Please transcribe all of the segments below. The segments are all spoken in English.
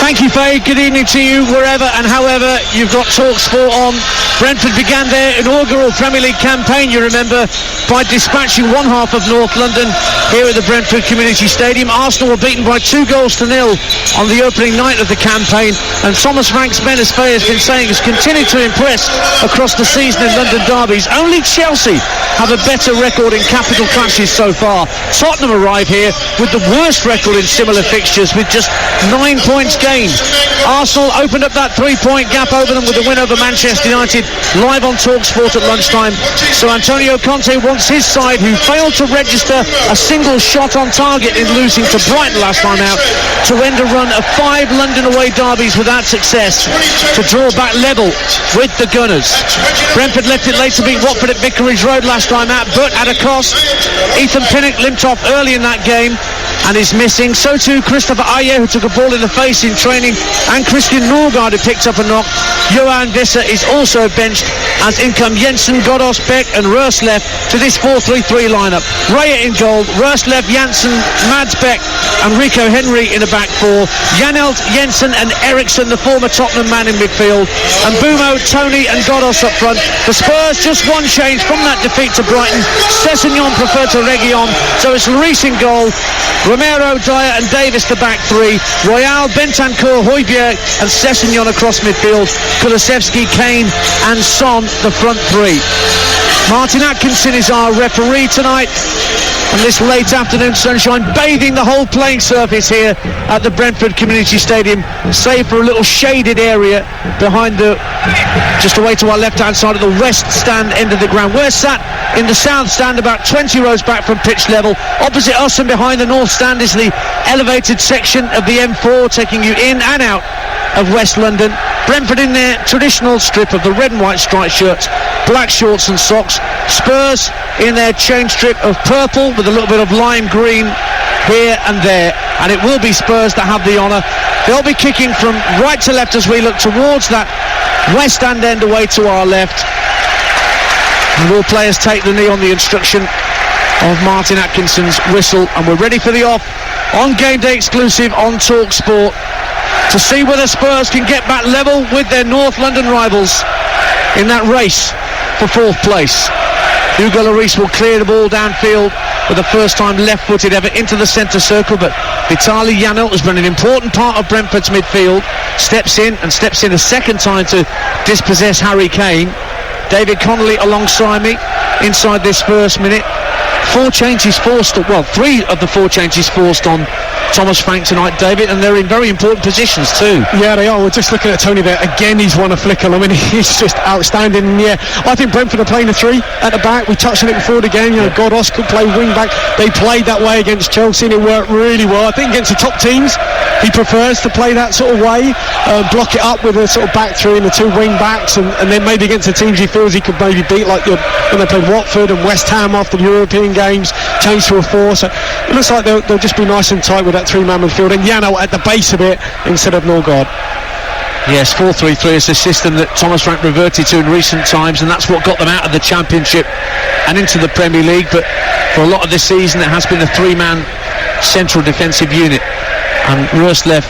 Thank you, Faye. Good evening to you, wherever and however you've got TalkSport on. Brentford began their inaugural Premier League campaign, you remember, by dispatching one half of North London here at the Brentford Community Stadium. Arsenal were beaten by 2-0 on the opening night of the campaign, and Thomas Frank's men, as Faye has been saying, has continued to impress across the season in London derbies. Only Chelsea have a better record in capital clashes so far. Tottenham arrive here with the worst record in similar fixtures, with just 9 points gained. Arsenal opened up that 3-point gap over them with a win over Manchester United, live on TalkSport at lunchtime. So Antonio Conte wants his side, who failed to register a single shot on target in losing to Brighton last time out, to end a run of 5 London away derbies without success, to draw back level with the Gunners. Brentford left it late to beat Watford at Vicarage Road last time out, but at a cost. Ethan Pinnock limped off early in that game and is missing. So too Christopher Ayer, who took a ball in the face in training, and Christian Norgard, who picked up a knock. Johan Visser is also benched, as in come Jensen, Godos, Beck and Röslev to this 4-3-3 lineup. Raya in goal, Röslev, Janssen, Mads Beck and Rico Henry in the back four. Janelt, Jensen and Eriksson, the former Tottenham man, in midfield, and Bumo, Tony and Godos up front. For Spurs, just one change from that defeat to Brighton. Sessegnon preferred to Reguilon, so it's Lloris in goal, Romero, Dyer and Davis the back three, Royale, Bentancur, Højbjerg and Sessegnon across midfield, Kulusevski, Kane and Son the front three. Martin Atkinson is our referee tonight, and this late afternoon sunshine bathing the whole playing surface here at the Brentford Community Stadium, save for a little shaded area behind just away to our left hand side of the west stand end of the ground. We're sat in the south stand about 20 rows back from pitch level. Opposite us and behind the north stand is the elevated section of the M4 taking you in and out of West London. Brentford in their traditional strip of the red and white striped shirts, black shorts and socks. Spurs in their change strip of purple with a little bit of lime green here and there, and it will be Spurs that have the honour. They'll be kicking from right to left as we look towards that West End end away to our left, and all players take the knee on the instruction of Martin Atkinson's whistle, and we're ready for the off on Game Day exclusive on TalkSport to see whether Spurs can get back level with their North London rivals in that race for fourth place. Hugo Lloris will clear the ball downfield for the first time left-footed ever into the centre circle, but Vitaly Janelt has been an important part of Brentford's midfield, steps in a second time to dispossess Harry Kane. David Connolly alongside me inside this first minute. 4 changes forced, well, 3 of the 4 changes forced on Thomas Frank tonight, David, and they're in very important positions too. Yeah, they are. We're just looking at Tony there. Again, he's won a flicker. I mean, he's just outstanding. Yeah, I think Brentford are playing a 3 at the back. We touched on it before the game. You know, Godos could play wing back. They played that way against Chelsea and it worked really well. I think against the top teams, he prefers to play that sort of way, block it up with a sort of back 3 and the 2 wing backs, and then maybe against the teams he feels he could maybe beat, like when they played Watford and West Ham after the European games, change to a 4. So it looks like they'll just be nice and tight with that 3-man midfield, and Janelt at the base of it instead of Norgard. Yes, 4-3-3 is the system that Thomas Frank reverted to in recent times, and that's what got them out of the Championship and into the Premier League. But for a lot of this season, it has been a 3-man central defensive unit, and Röslev,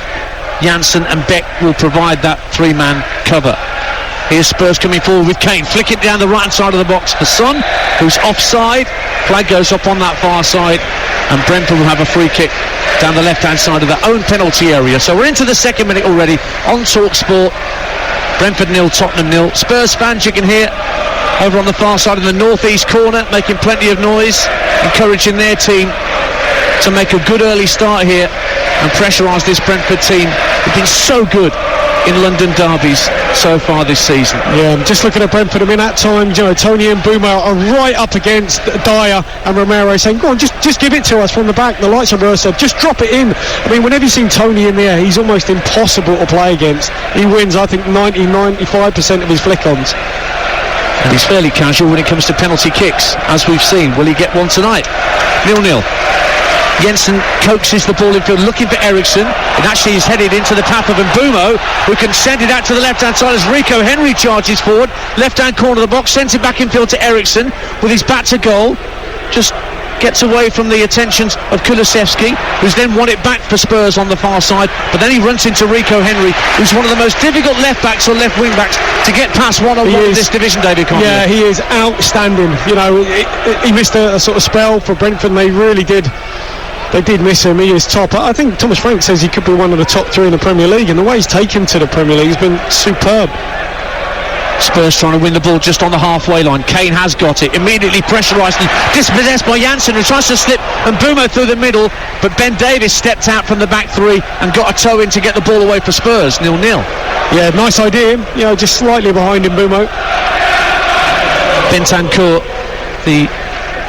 Janssen and Beck will provide that 3-man cover. Here's Spurs coming forward with Kane, flick it down the right hand side of the box for Son, who's offside. Flag goes up on that far side, and Brentford will have a free kick down the left hand side of their own penalty area. So we're into the second minute already on TalkSport. Brentford 0, Tottenham 0. Spurs fans, you can hear over on the far side in the northeast corner making plenty of noise, encouraging their team to make a good early start here and pressurise this Brentford team. They've been so good in London derbies so far this season. Yeah, I'm just looking at Brentford. I mean, at times, you know, Tony and Bumo are right up against Dyer and Romero, saying, go on, just give it to us from the back. The lights are Mercer, just drop it in. I mean, whenever you've seen Tony in there, he's almost impossible to play against. He wins, I think, 90-95% of his flick-ons. And he's fairly casual when it comes to penalty kicks, as we've seen. Will he get one tonight? 0-0. Jensen coaxes the ball in field, looking for Eriksson. It actually is headed into the path of Mbumo, who can send it out to the left-hand side as Rico Henry charges forward. Left-hand corner of the box, sends it back in field to Eriksson with his back to goal. Just gets away from the attentions of Kulusevski, who's then won it back for Spurs on the far side, but then he runs into Rico Henry, who's one of the most difficult left backs or left wing backs to get past one-on-one in this division, David Conley. Yeah, he is outstanding. You know, he missed a sort of spell for Brentford, and they really did. They did miss him. He is top. I think Thomas Frank says he could be one of the top 3 in the Premier League, and the way he's taken to the Premier League has been superb. Spurs trying to win the ball just on the halfway line. Kane has got it, immediately pressurised and dispossessed by Janssen, who tries to slip and Mbeumo through the middle, but Ben Davies stepped out from the back 3 and got a toe in to get the ball away for Spurs. 0-0. Yeah, nice idea. You know, just slightly behind Mbeumo. Bentancur, the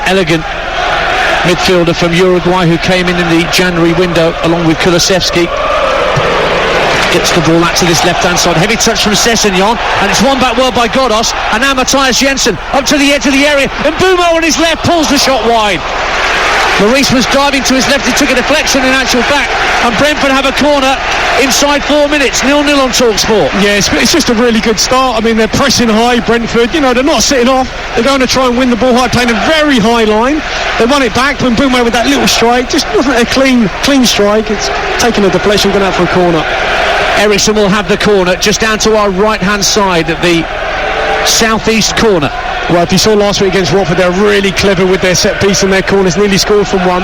elegant midfielder from Uruguay who came in the January window along with Kulusevski, gets the ball out to this left hand side. Heavy touch from Sessegnon, and it's won back well by Godos, and now Matthias Jensen up to the edge of the area, and Mbeumo on his left pulls the shot wide. Maurice was diving to his left, he took a deflection in actual fact, and Brentford have a corner inside 4 minutes. 0-0 on TalkSport. Yeah, it's just a really good start. I mean, they're pressing high, Brentford. You know, they're not sitting off. They're going to try and win the ball high, playing a very high line. They won it back, but Mbeumo with that little strike, just wasn't a clean strike. It's taking a deflection, going out for a corner. Ericsson will have the corner just down to our right hand side at the southeast corner. Well, if you saw last week against Watford, they're really clever with their set piece and their corners, nearly scored from one.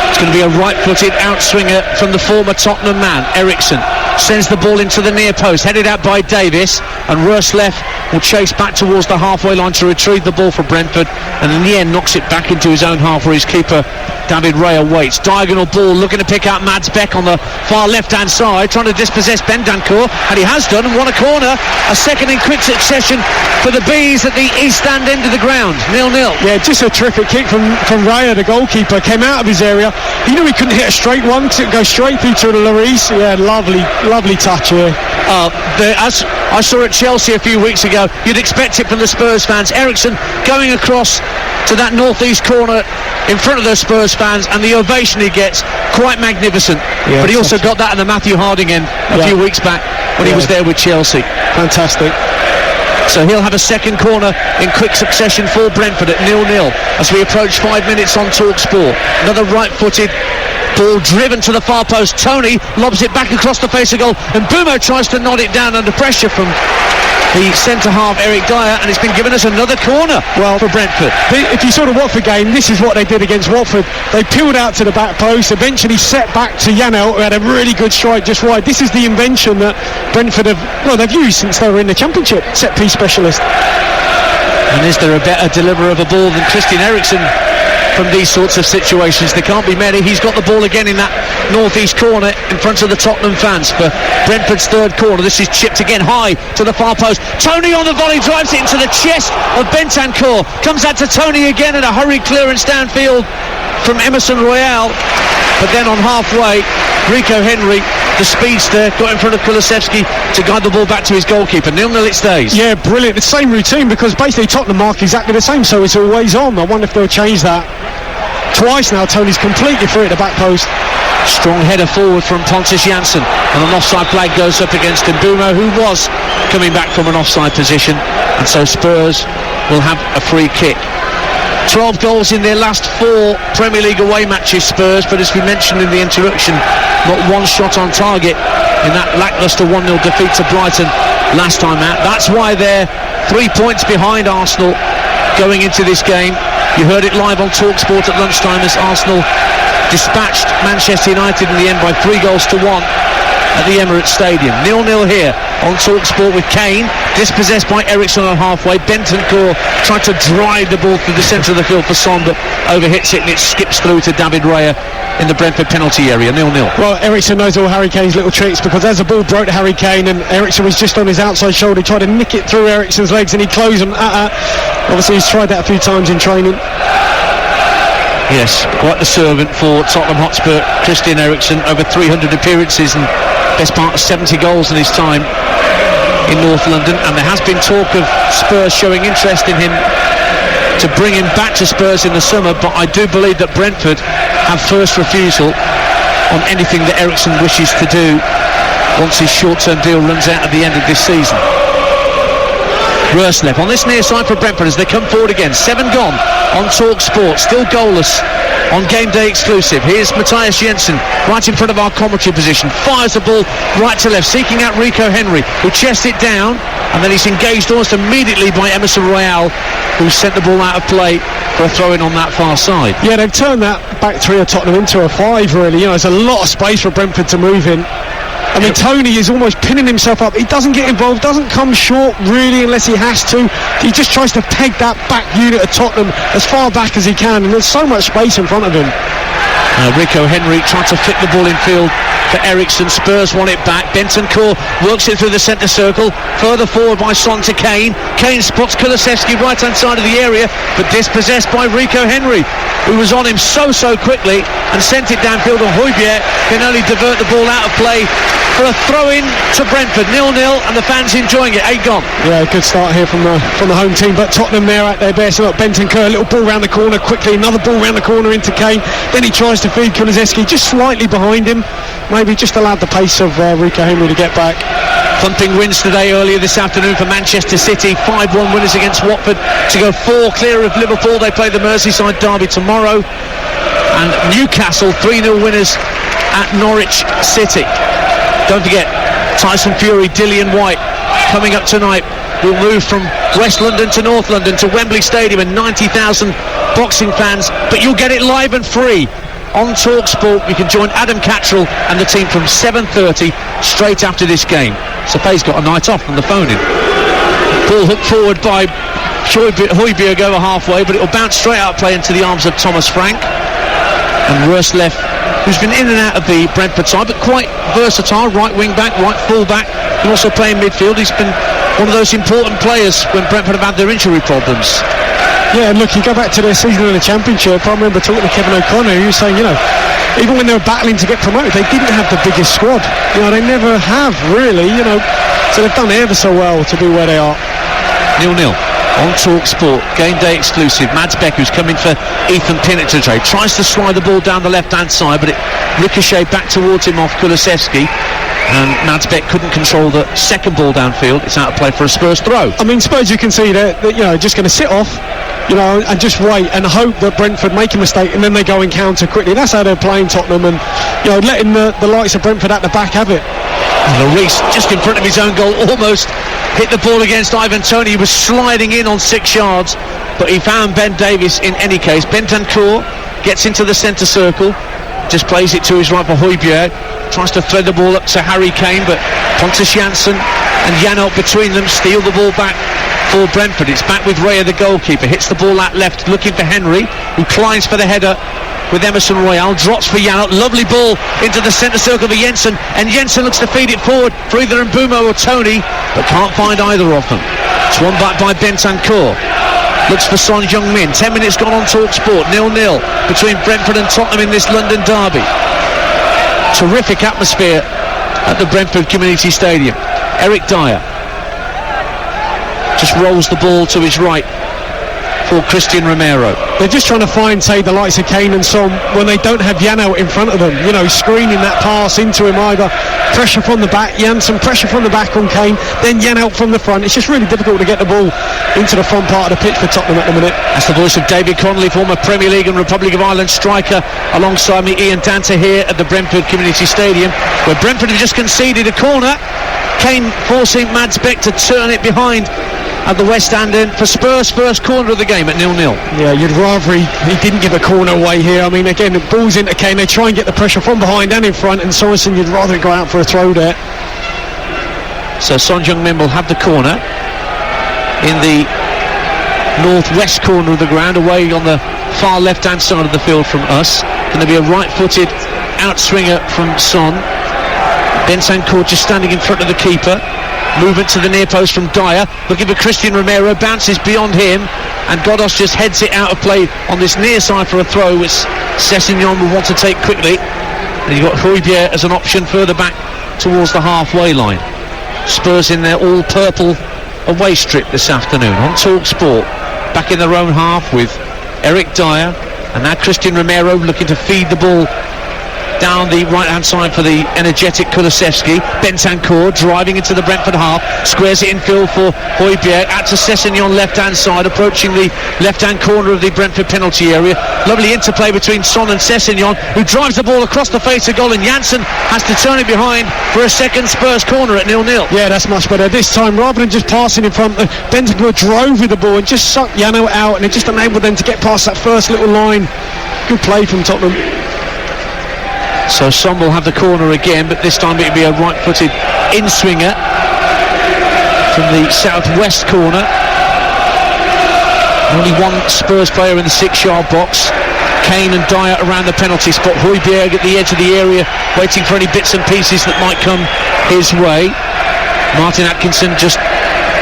It's going to be a right-footed outswinger from the former Tottenham man. Ericsson sends the ball into the near post, headed out by Davis, and Roersleff will chase back towards the halfway line to retrieve the ball for Brentford, and in the end knocks it back into his own half where his keeper David Raya waits. Diagonal ball looking to pick out Mads Beck on the far left hand side, trying to dispossess Bentancur, and he has done and won a corner, a second in quick succession for the Bees at the east stand end of the ground. 0-0. Yeah, just a terrific kick from Raya, the goalkeeper. Came out of his area, he knew he couldn't hit a straight one because it goes straight through to Lloris. Yeah, lovely touch here. As I saw at Chelsea a few weeks ago, you'd expect it from the Spurs fans. Ericsson going across to that northeast corner in front of those Spurs fans, and the ovation he gets, quite magnificent. Yeah, but he also got that in the Matthew Harding end a few weeks back when he was there with Chelsea. Fantastic. So he'll have a second corner in quick succession for Brentford at 0-0 as we approach 5 minutes on TalkSport. Another right-footed ball driven to the far post. Tony lobs it back across the face of goal, and Mbeumo tries to nod it down under pressure from the centre-half Eric Dyer, and it's been given us another corner for Brentford. If you saw the Watford game, this is what they did against Watford. They peeled out to the back post, eventually set back to Janelt, who had a really good strike just wide. This is the invention that Brentford they've used since they were in the Championship, set-piece specialist. And is there a better deliverer of a ball than Christian Eriksen from these sorts of situations? There can't be many. He's got the ball again in that northeast corner in front of the Tottenham fans for Brentford's third corner. This is chipped again high to the far post. Tony on the volley drives it into the chest of Bentancur. Comes out to Tony again in a hurried clearance downfield from Emerson Royale. But then on halfway, Rico Henry, the speedster, got in front of Kulusevski to guide the ball back to his goalkeeper. 0-0 it stays. Yeah, brilliant. The same routine, because basically Tottenham mark exactly the same, so it's always on. I wonder if they'll change that. Twice now Tony's completely free at the back post. Strong header forward from Pontus Jansson, and an offside flag goes up against Mbeumo, who was coming back from an offside position, and so Spurs will have a free kick. 12 goals in their last 4 Premier League away matches, Spurs, but as we mentioned in the introduction, not one shot on target in that lacklustre 1-0 defeat to Brighton last time out. That's why they're 3 points behind Arsenal going into this game. You heard it live on TalkSport at lunchtime as Arsenal dispatched Manchester United in the end by 3-1 at the Emirates Stadium. 0-0 here on TalkSport with Kane dispossessed by Ericsson on halfway. Bentancur tried to drive the ball through the centre of the field for Son, but overhits it and it skips through to David Raya in the Brentford penalty area. 0-0. Well, Ericsson knows all Harry Kane's little tricks, because as the ball broke to Harry Kane and Ericsson was just on his outside shoulder, he tried to nick it through Ericsson's legs and he closed them. Obviously he's tried that a few times in training. Yes, quite the servant for Tottenham Hotspur. Christian Eriksen, over 300 appearances and best part of 70 goals in his time in North London, and there has been talk of Spurs showing interest in him to bring him back to Spurs in the summer, but I do believe that Brentford have first refusal on anything that Eriksen wishes to do once his short-term deal runs out at the end of this season. Roerslev on this near side for Brentford as they come forward again. 7 gone on Talk Sport, still goalless on Game Day Exclusive. Here's Matthias Jensen right in front of our commentary position, fires the ball right to left, seeking out Rico Henry, who chests it down, and then he's engaged almost immediately by Emerson Royale, who sent the ball out of play for a throw-in on that far side. Yeah, they've turned that back three of Tottenham into a 5, really. You know, there's a lot of space for Brentford to move in. I mean, Tony is almost pinning himself up. He doesn't get involved, doesn't come short really unless he has to. He just tries to peg that back unit of Tottenham as far back as he can, and there's so much space in front of him. Rico Henry trying to flick the ball in field for Eriksson. Spurs want it back. Bentancur works it through the centre circle. Further forward by Son to Kane. Kane spots Kulusevski right hand side of the area, but dispossessed by Rico Henry, who was on him so quickly and sent it downfield, and Højbjerg can only divert the ball out of play for a throw-in to Brentford. 0-0, and the fans enjoying it. 8 gone. Yeah, good start here from the home team, but Tottenham there at their best. Look, Bentancur, a little ball round the corner quickly, another ball round the corner into Kane, then he tries to feed Kulusevski just slightly behind him, maybe just allowed the pace of Rico Henry to get back. Thumping wins today earlier this afternoon for Manchester City. 5-1 winners against Watford to go 4 clear of Liverpool. They play the Merseyside derby tomorrow. And Newcastle 3-0 winners at Norwich City. Don't forget, Tyson Fury, Dillian White coming up tonight. We'll move from West London to North London to Wembley Stadium and 90,000 boxing fans, but you'll get it live and free on Talk Sport. You can join Adam Cattrall and the team from 7:30 straight after this game. Safe's got a night off from the phone in. Ball hooked forward by Højbjerg over halfway, but it'll bounce straight out play into the arms of Thomas Frank. And Roerslev, who's been in and out of the Brentford side, but quite versatile, right wing back, right full back, and also playing midfield. He's been one of those important players when Brentford have had their injury problems. Yeah, and look, you go back to their season in the Championship. I remember talking to Kevin O'Connor, who was saying, you know, even when they were battling to get promoted, they didn't have the biggest squad. You know, they never have, really, you know. So they've done ever so well to be where they are. 0-0 on Talk Sport, Game Day Exclusive. Mads Beck, who's coming for Ethan Pinnock today, tries to slide the ball down the left-hand side, but it ricocheted back towards him off Kulusevski. And Mads Beck couldn't control the second ball downfield. It's out of play for a Spurs throw. I mean, Spurs, you can see that you know, just going to sit off, you know, and just wait and hope that Brentford make a mistake and then they go and counter quickly. That's how they're playing Tottenham, and, you know, letting the likes of Brentford at the back have it. Lloris, just in front of his own goal, almost hit the ball against Ivan Toney. He was sliding in on 6 yards, but he found Ben Davies in any case. Bentancur gets into the centre circle, just plays it to his right for Højbjerg, tries to thread the ball up to Harry Kane, but Pontus Jansson and Janelt between them steal the ball back for Brentford. It's back with Raya, the goalkeeper, hits the ball out left looking for Henry, who climbs for the header with Emerson Royale, drops for Janelt, lovely ball into the centre circle for Jensen, and Jensen looks to feed it forward for either Mbeumo or Toney, but can't find either of them. It's won back by Bentancur. Looks for Son Heung-min. 10 minutes gone on Talk Sport. 0-0 between Brentford and Tottenham in this London derby. Terrific atmosphere at the Brentford Community Stadium. Eric Dyer just rolls the ball to his right for Christian Romero. They're just trying to find, say, the likes of Kane and Son when they don't have Janelt in front of them, you know, screening that pass into him, either pressure from the back, Janssen pressure from the back on Kane, then Janelt from the front. It's just really difficult to get the ball into the front part of the pitch for Tottenham at the minute. That's the voice of David Connolly, former Premier League and Republic of Ireland striker, alongside me, Ian Danta, here at the Brentford Community Stadium, where Brentford have just conceded a corner. Kane forcing Mads Beck to turn it behind at the West End end for Spurs' first corner of the game at 0-0. Yeah, you'd rather he didn't give a corner away here. I mean, again, the ball's into Kane. They try and get the pressure from behind and in front, and Sorensen, you'd rather go out for a throw there. So Son Heung-min will have the corner in the northwest corner of the ground, away on the far left-hand side of the field from us. Going to be a right-footed outswinger from Son. Bentancur just standing in front of the keeper. Movement to the near post from Dyer, looking for Christian Romero, bounces beyond him, and Godos just heads it out of play on this near side for a throw, which Sessegnon will want to take quickly. And you've got Højbjerg as an option further back towards the halfway line. Spurs in their all-purple away strip this afternoon on Talk Sport, back in their own half with Eric Dyer, and now Christian Romero looking to feed the ball down the right-hand side for the energetic Kulusevski. Bentancur driving into the Brentford half, squares it in field for Højbjerg, out to Sessegnon left-hand side, approaching the left-hand corner of the Brentford penalty area. Lovely interplay between Son and Sessegnon, who drives the ball across the face of goal, and Janssen has to turn it behind for a second Spurs corner at 0-0. Yeah, that's much better. This time, rather than just passing in front, Bentancur drove with the ball and just sucked Janelt out, and it just enabled them to get past that first little line. Good play from Tottenham. So Son will have the corner again, but this time it'll be a right-footed in-swinger from the southwest corner. Only one Spurs player in the 6-yard box. Kane and Dyer around the penalty spot. Højbjerg at the edge of the area, waiting for any bits and pieces that might come his way. Martin Atkinson just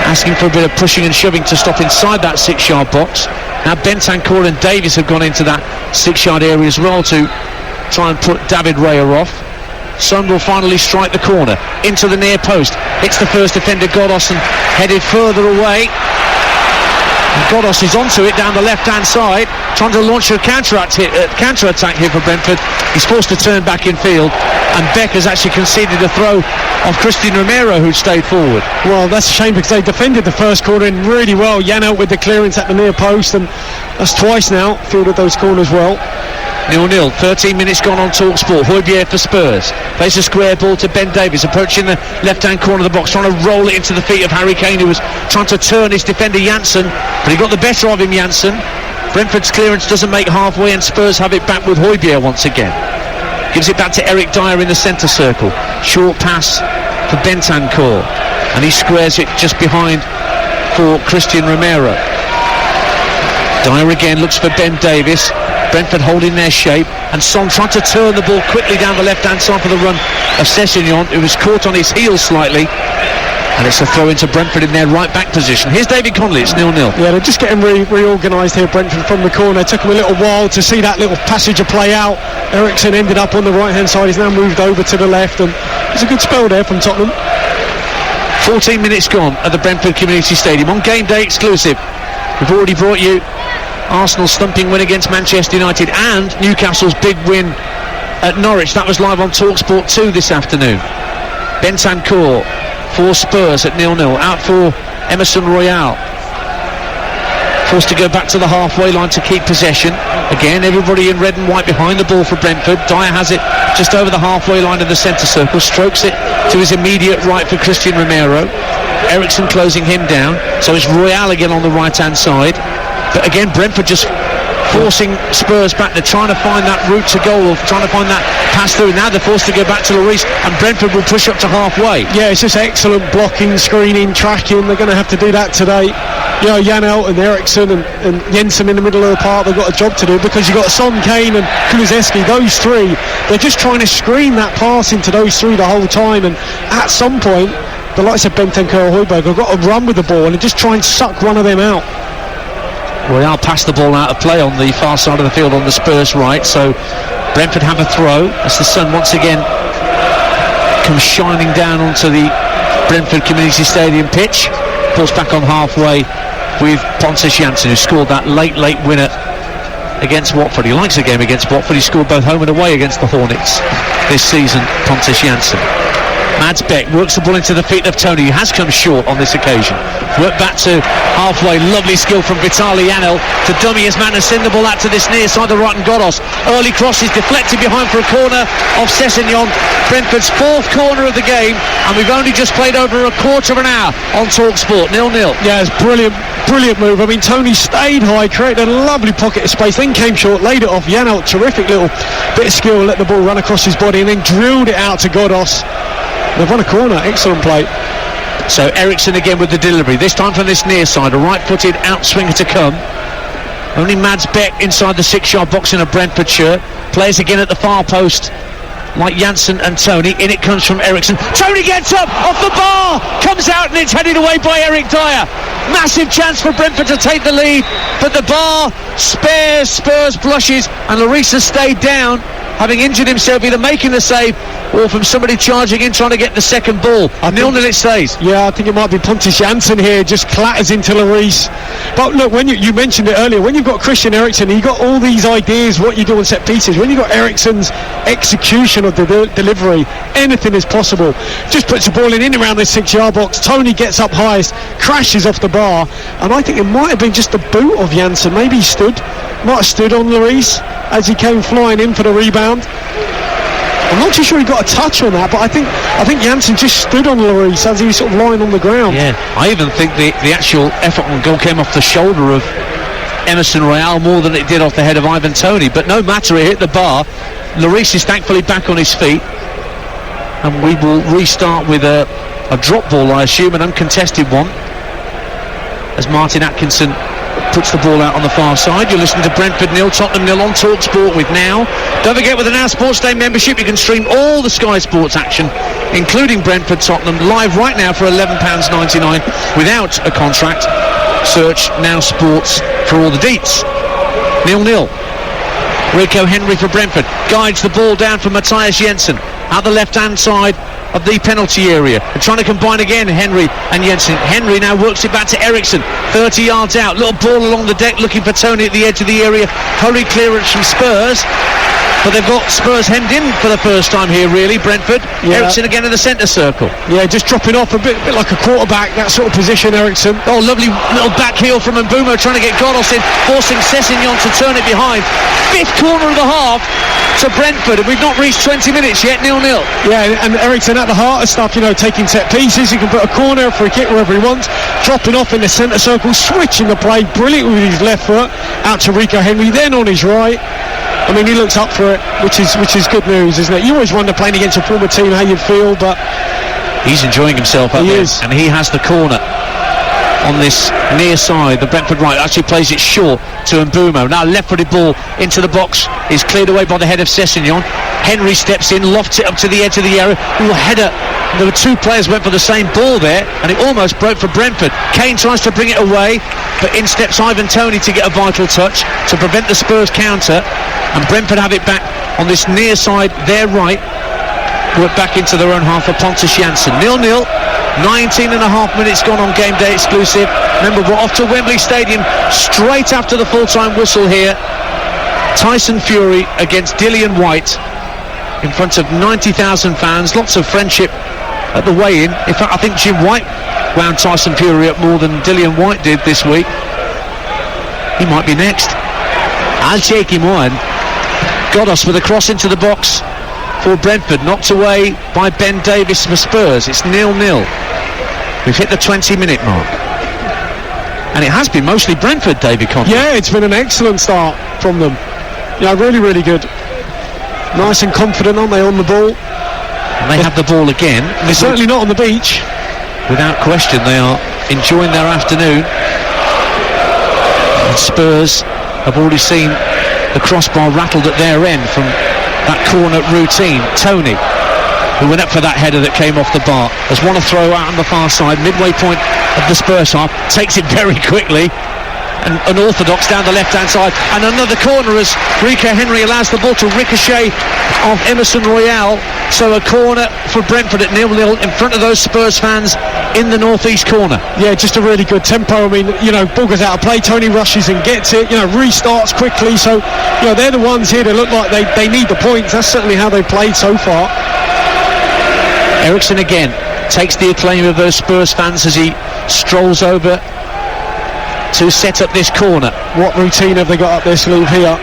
asking for a bit of pushing and shoving to stop inside that 6-yard box. Now Bentancur and Davies have gone into that 6-yard area as well to try and put David Raya off. Son will finally strike the corner into the near post. Hits the first defender, Godos, and headed further away. And Godos is onto it down the left-hand side, trying to launch a counter-attack here for Brentford. He's forced to turn back in field, and Beck has actually conceded a throw of Christian Romero, who stayed forward. Well, that's a shame because they defended the first corner in really well. Janelt with the clearance at the near post, and that's twice now fielded those corners well. 0-0, 13 minutes gone on TalkSport. Højbjerg for Spurs. Plays a square ball to Ben Davies, approaching the left-hand corner of the box, trying to roll it into the feet of Harry Kane, who was trying to turn his defender Janssen, but he got the better of him, Janssen. Brentford's clearance doesn't make halfway, and Spurs have it back with Højbjerg once again. Gives it back to Eric Dyer in the centre circle. Short pass for Bentancur, and he squares it just behind for Christian Romero. Dyer again looks for Ben Davies. Brentford holding their shape, and Son trying to turn the ball quickly down the left-hand side for the run of Sessegnon, who was caught on his heels slightly, and it's a throw into Brentford in their right-back position. Here's David Connolly, it's 0-0. Yeah, they're just getting reorganised here, Brentford, from the corner. It took them a little while to see that little passage of play out. Ericsson ended up on the right-hand side, he's now moved over to the left, and it's a good spell there from Tottenham. 14 minutes gone at the Brentford Community Stadium on Game Day exclusive. We've already brought you Arsenal's thumping win against Manchester United and Newcastle's big win at Norwich. That was live on TalkSport 2 this afternoon. Bentancur for Spurs at 0-0. Out for Emerson Royal. Forced to go back to the halfway line to keep possession. Again, everybody in red and white behind the ball for Brentford. Dyer has it just over the halfway line of the centre circle. Strokes it to his immediate right for Christian Romero. Ericsson closing him down. So it's Royal again on the right-hand side. But again, Brentford just forcing Spurs back. They're trying to find that route to goal, or trying to find that pass through. Now they're forced to go back to Lloris, and Brentford will push up to halfway. Yeah, it's just excellent blocking, screening, tracking. They're going to have to do that today. You know, Janelt and Ericsson and Jensen in the middle of the park, they've got a job to do, because you've got Son, Kane and Kulusevski, those three. They're just trying to screen that pass into those three the whole time, and at some point, the likes of Bentancur or Højbjerg have got to run with the ball and just try and suck one of them out. Royal passed the ball out of play on the far side of the field on the Spurs right, so Brentford have a throw as the sun once again comes shining down onto the Brentford Community Stadium pitch. Pulls back on halfway with Pontus Jansson, who scored that late winner against Watford. He likes a game against Watford. He scored both home and away against the Hornets this season, Pontus Jansson. Mads Beck works the ball into the feet of Tony, who has come short on this occasion. Work back to halfway, lovely skill from Vitaly Janelt to dummy his man and send the ball out to this near side of Rotten Godos. Early cross is deflected behind for a corner of Sessegnon. Brentford's fourth corner of the game, and we've only just played over a quarter of an hour on TalkSport. 0-0. Yeah, it's brilliant move. I mean, Tony stayed high, created a lovely pocket of space, then came short, laid it off. Janelt, terrific little bit of skill, let the ball run across his body, and then drilled it out to Godos. They've won a corner, excellent play. So Ericsson again with the delivery, this time from this near side, a right-footed outswinger to come. Only Mads Beck inside the 6-yard box in a Brentford shirt. Plays again at the far post, like Janssen and Tony. In it comes from Ericsson. Tony gets up off the bar, comes out, and it's headed away by Eric Dyer. Massive chance for Brentford to take the lead, but the bar spares Spurs blushes, and Lloris has stayed down, having injured himself, either making the save or from somebody charging in trying to get the second ball. 0-0 it stays. Yeah, I think it might be Pontus Jansson here, just clatters into Lloris. But look, when you mentioned it earlier, when you've got Christian Eriksen, you've got all these ideas what you do on set pieces. When you've got Eriksen's execution of the delivery, anything is possible. Just puts the ball in around the 6-yard box. Tony gets up highest, crashes off the bar, and I think it might have been just the boot of Jansson. Maybe he might have stood on Lloris as he came flying in for the rebound. I'm not too sure he got a touch on that, but I think Jansson just stood on Lloris as he was sort of lying on the ground. Yeah, I even think the actual effort on goal came off the shoulder of Emerson Royale more than it did off the head of Ivan Toney. But no matter, it hit the bar. Lloris is thankfully back on his feet, and we will restart with a drop ball, I assume, an uncontested one, as Martin Atkinson puts the ball out on the far side. You're listening to Brentford 0, Tottenham 0 on TalkSport with Now. Don't forget, with the Now Sports Day membership, you can stream all the Sky Sports action, including Brentford Tottenham, live right now for £11.99 without a contract. Search Now Sports for all the deets. 0-0. Rico Henry for Brentford guides the ball down for Matthias Jensen at the left-hand side of the penalty area. They're trying to combine again, Henry and Jensen. Henry now works it back to Eriksen, 30 yards out. Little ball along the deck looking for Tony at the edge of the area. Hurry clearance from Spurs. But they've got Spurs hemmed in for the first time here, really, Brentford. Yeah. Eriksen again in the centre circle. Yeah, just dropping off a bit like a quarterback, that sort of position, Eriksen. Oh, lovely little back heel from Mbeumo, trying to get Godos in, forcing Sessegnon to turn it behind. Fifth corner of the half to Brentford, and we've not reached 20 minutes yet, 0-0. Yeah, and Eriksen at the heart of stuff, taking set pieces. He can put a corner, free kick, wherever he wants. Dropping off in the centre circle, switching the play, brilliant with his left foot, out to Rico Henry, then on his right. I mean, he looks up for it, which is good news, isn't it? You always wonder, playing against a former team, how you'd feel, but he's enjoying himself up there, and he has the corner on this near side. The Brentford right actually plays it short to Mbeumo. Now left-footed ball into the box is cleared away by the head of Sessegnon. Henry steps in, lofts it up to the edge of the area. Ooh, header. There were two players went for the same ball there, and it almost broke for Brentford. Kane tries to bring it away, but in steps Ivan Toney to get a vital touch to prevent the Spurs counter, and Brentford have it back on this near side, their right. Work back into their own half for Pontus Jansson. 0-0. 19 and a half minutes gone on Game Day exclusive. Remember, we're off to Wembley Stadium straight after the full-time whistle here. Tyson Fury against Dillian White in front of 90,000 fans. Lots of friendship at the weigh-in. In fact, I think Jim White wound Tyson Fury up more than Dillian White did this week. He might be next. I'll shake him on. Godos with a cross into the box for Brentford, knocked away by Ben Davis for Spurs. It's 0-0. We've hit the 20-minute mark, and it has been mostly Brentford, David Conley. Yeah, it's been an excellent start from them. Yeah, really, really good. Nice and confident, aren't they, on the ball? And they have the ball again. They're certainly not on the beach. Without question, they are enjoying their afternoon. And Spurs have already seen the crossbar rattled at their end from that corner routine. Toney, who went up for that header that came off the bar, has won a throw out on the far side, midway point of the Spurs half, takes it very quickly, and unorthodox down the left-hand side, and another corner as Rico Henry allows the ball to ricochet off Emerson Royale. So a corner for Brentford at 0-0 in front of those Spurs fans in the northeast corner. Yeah, just a really good tempo. I mean, ball goes out of play, Tony rushes and gets it, restarts quickly. So, they're the ones here that look like they need the points. That's certainly how they've played so far. Eriksen again takes the acclaim of those Spurs fans as he strolls over to set up this corner. What routine have they got up their sleeve here?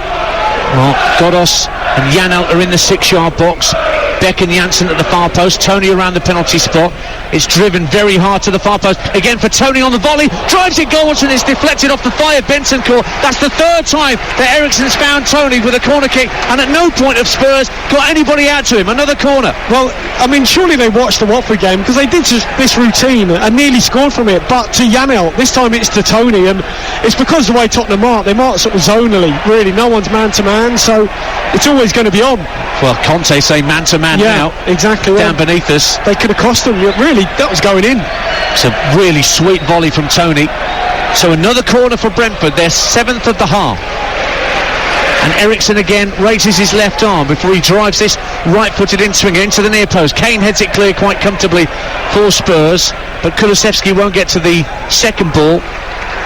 Well, Godos and Janelt are in the 6-yard box. Beck and Janssen at the far post. Tony around the penalty spot. It's driven very hard to the far post. Again for Tony on the volley. Drives it goalwards and it's deflected off the fire Bentancur. That's the third time that Eriksen's found Tony with a corner kick, and at no point have Spurs got anybody out to him. Another corner. Well, I mean, surely they watched the Watford game, because they did just this routine and nearly scored from it. But to Janelt, this time it's to Tony, and it's because the way Tottenham mark, they mark sort of zonally. Really, no one's man-to-man, so it's always going to be on. Well, Conte saying man-to-man now. Exactly. Down beneath us. They could have cost them. Really, that was going in. It's a really sweet volley from Tony. So another corner for Brentford, their 7th of the half. And Eriksen again raises his left arm before he drives this right-footed in-swinger into the near post. Kane heads it clear quite comfortably for Spurs, but Kulusevski won't get to the second ball.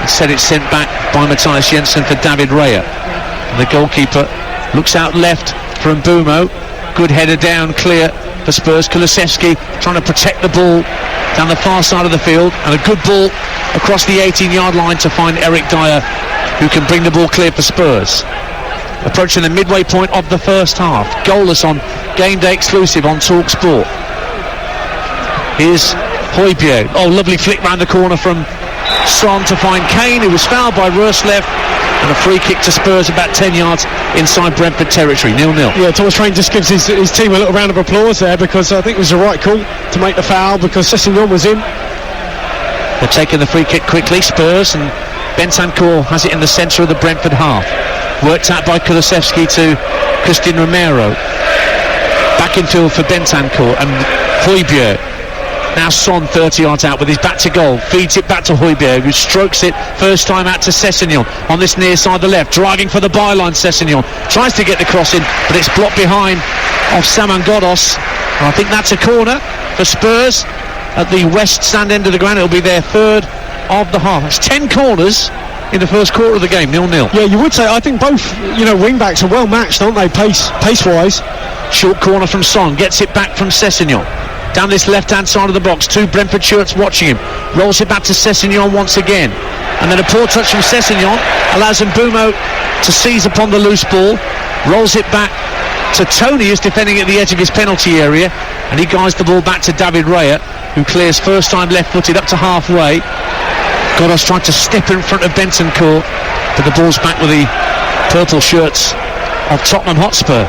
Instead it's sent back by Matthias Jensen for David Raya. And the goalkeeper looks out left for Mbeumo. Good header down clear for Spurs. Kulusevski trying to protect the ball down the far side of the field, and a good ball across the 18-yard line to find Eric Dyer, who can bring the ball clear for Spurs. Approaching the midway point of the first half. Goalless on Game Day Exclusive on Talk Sport. Here's Højbjerg. Oh, lovely flick round the corner from Son to find Kane, who was fouled by Roslev, and a free kick to Spurs about 10 yards inside Brentford territory. 0-0. Yeah, Thomas Train just gives his team a little round of applause there, because I think it was the right call to make the foul, because Sessegnon was in. They're taking the free kick quickly, Spurs, and Bentancur has it in the centre of the Brentford half. Worked out by Kulusevski to Christian Romero. Back in field for Bentancur and Højbjerg. Now Son 30 yards out with his back to goal. Feeds it back to Højbjerg, who strokes it first time out to Sessegnon on this near side of the left. Driving for the byline, Sessegnon. Tries to get the cross in, but it's blocked behind of Saman Ghoddos. And I think that's a corner for Spurs at the west stand end of the ground. It'll be their third of the half. It's 10 corners in the first quarter of the game, 0-0. Yeah, you would say. I think both, wing backs are well matched, aren't they, pace-wise? Short corner from Son, gets it back from Sessegnon. Down this left-hand side of the box, two Brentford shirts watching him. Rolls it back to Sessegnon once again. And then a poor touch from Sessegnon allows Mbeumo to seize upon the loose ball. Rolls it back to Tony, who's defending at the edge of his penalty area. And he guides the ball back to David Raya, who clears first time left-footed up to halfway. Ghoddos trying to step in front of Bentancur, but the ball's back with the purple shirts of Tottenham Hotspur,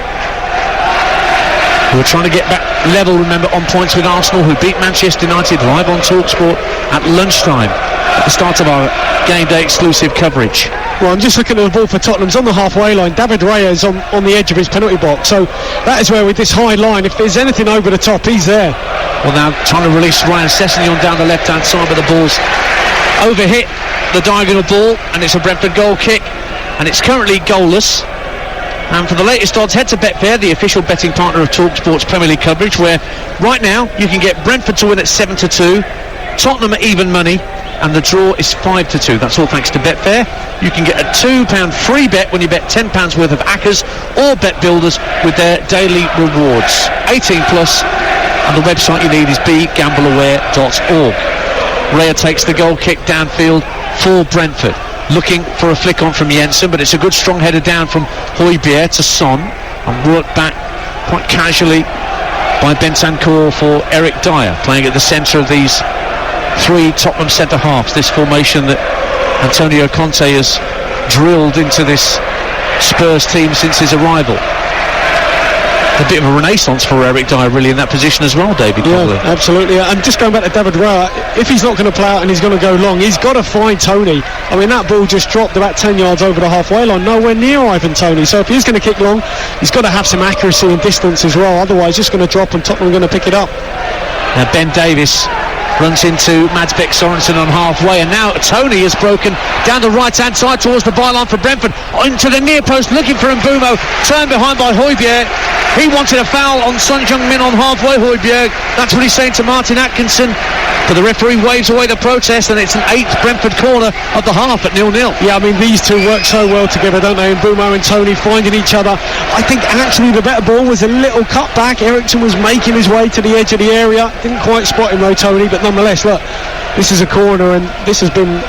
who are trying to get back level, remember, on points with Arsenal, who beat Manchester United live on TalkSport at lunchtime at the start of our Game Day Exclusive coverage. Well, I'm just looking at the ball for Tottenham's on the halfway line. David Raya is on the edge of his penalty box, so that is where, with this high line, if there's anything over the top, he's there. Well, now trying to release Ryan Sessegnon down the left-hand side, but the ball's overhit the diagonal ball, and it's a Brentford goal kick, and it's currently goalless. And for the latest odds, head to Betfair, the official betting partner of TalkSport's Premier League coverage, where right now you can get Brentford to win at 7-2, Tottenham at even money, and the draw is 5-2. That's all thanks to Betfair. You can get a £2 free bet when you bet £10 worth of Accas or Bet Builders with their daily rewards. 18 plus, and the website you need is begambleaware.org. Raya takes the goal kick downfield for Brentford. Looking for a flick on from Jensen, but it's a good strong header down from Højbjerg to Son, and worked back quite casually by Bentancur for Eric Dyer, playing at the centre of these three Tottenham centre halves, this formation that Antonio Conte has drilled into this Spurs team since his arrival. A bit of a renaissance for Eric Dyer really in that position as well, David. Yeah, absolutely. And just going back to David Raya, if he's not going to play out and he's going to go long, he's got to find Tony. I mean, that ball just dropped about 10 yards over the halfway line, nowhere near Ivan Toney. So if he's going to kick long, he's got to have some accuracy and distance as well, otherwise it's going to drop and Tottenham are going to pick it up. Now Ben Davies runs into Mads Bech Sorensen on halfway, and now Tony has broken down the right hand side towards the byline for Brentford, into the near post looking for Mbeumo, turned behind by Højbjerg. He wanted a foul on Son Heung-min on halfway, Højbjerg. That's what he's saying to Martin Atkinson, but the referee waves away the protest, and it's an 8th Brentford corner of the half at 0-0. Yeah, I mean, these two work so well together, don't they? Mbeumo and Tony finding each other. I think actually the better ball was a little cut back. Ericsson was making his way to the edge of the area, didn't quite spot him though, Tony, but nonetheless, look, this is a corner, and this has been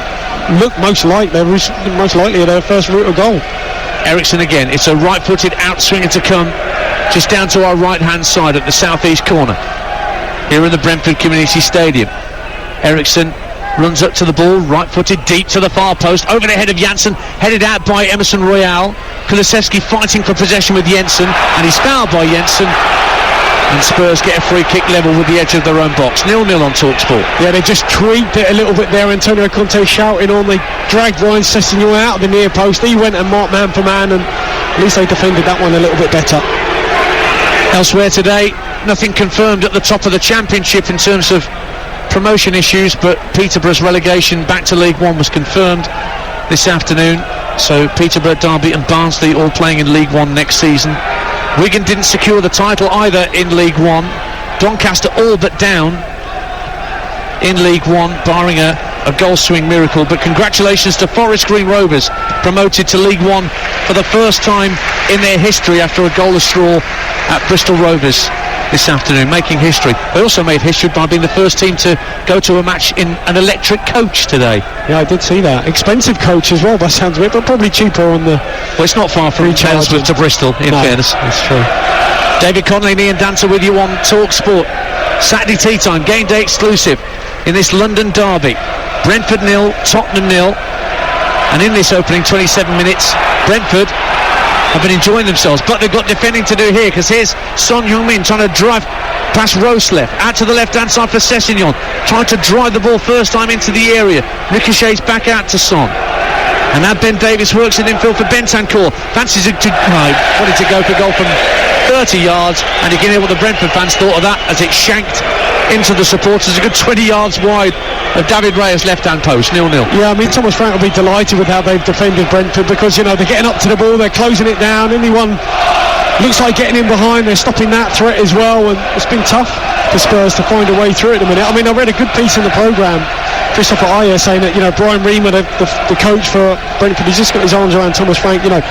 most likely their first route of goal. Ericsson again, it's a right-footed outswinger to come just down to our right-hand side at the southeast corner here in the Brentford Community Stadium. Ericsson runs up to the ball, right-footed deep to the far post, over the head of Janssen, headed out by Emerson Royale. Kulusevski fighting for possession with Jensen, and he's fouled by Jensen, and Spurs get a free kick level with the edge of their own box. 0-0 on TalkSport. Yeah, they just tweaked it a little bit there. Antonio Conte shouting on. They dragged Ryan Sessegnon out of the near post. He went and marked man for man, and at least they defended that one a little bit better. Elsewhere today, nothing confirmed at the top of the Championship in terms of promotion issues, but Peterborough's relegation back to League One was confirmed this afternoon. So Peterborough, Derby and Barnsley all playing in League One next season, Wigan didn't secure the title either in League One. Doncaster all but down in League One, barring a goal swing miracle. But congratulations to Forest Green Rovers, promoted to League One for the first time in their history after a goalless draw at Bristol Rovers this afternoon, making history. They also made history by being the first team to go to a match in an electric coach today. Yeah, I did see that. Expensive coach as well, by the sounds of it, but probably cheaper on the... Well, it's not far from Aylesworth to Bristol, in fairness. That's true. David Connolly and Ian Dancer with you on Talk Sport. Saturday tea time, game day exclusive in this London derby. Brentford 0, Tottenham 0. And in this opening 27 minutes, Brentford have been enjoying themselves, but they've got defending to do here, because here's Son Heung-min trying to drive past Roesleft, out to the left-hand side for Sessegnon, trying to drive the ball first time into the area, ricochets back out to Son, and now Ben Davies works it infield for Bentancur, fancies it to, wanted to go for goal from 30 yards, and you can hear what the Brentford fans thought of that as it shanked into the supporters a good 20 yards wide of David Raya's left-hand post, 0-0. Yeah, I mean, Thomas Frank will be delighted with how they've defended Brentford, because, you know, they're getting up to the ball, they're closing it down, anyone looks like getting in behind, they're stopping that threat as well, and it's been tough for Spurs to find a way through it at the minute. I mean, I read a good piece in the programme, Christopher Ayer, saying that, you know, Brian Reamer, the coach for Brentford, he's just got his arms around Thomas Frank, you know,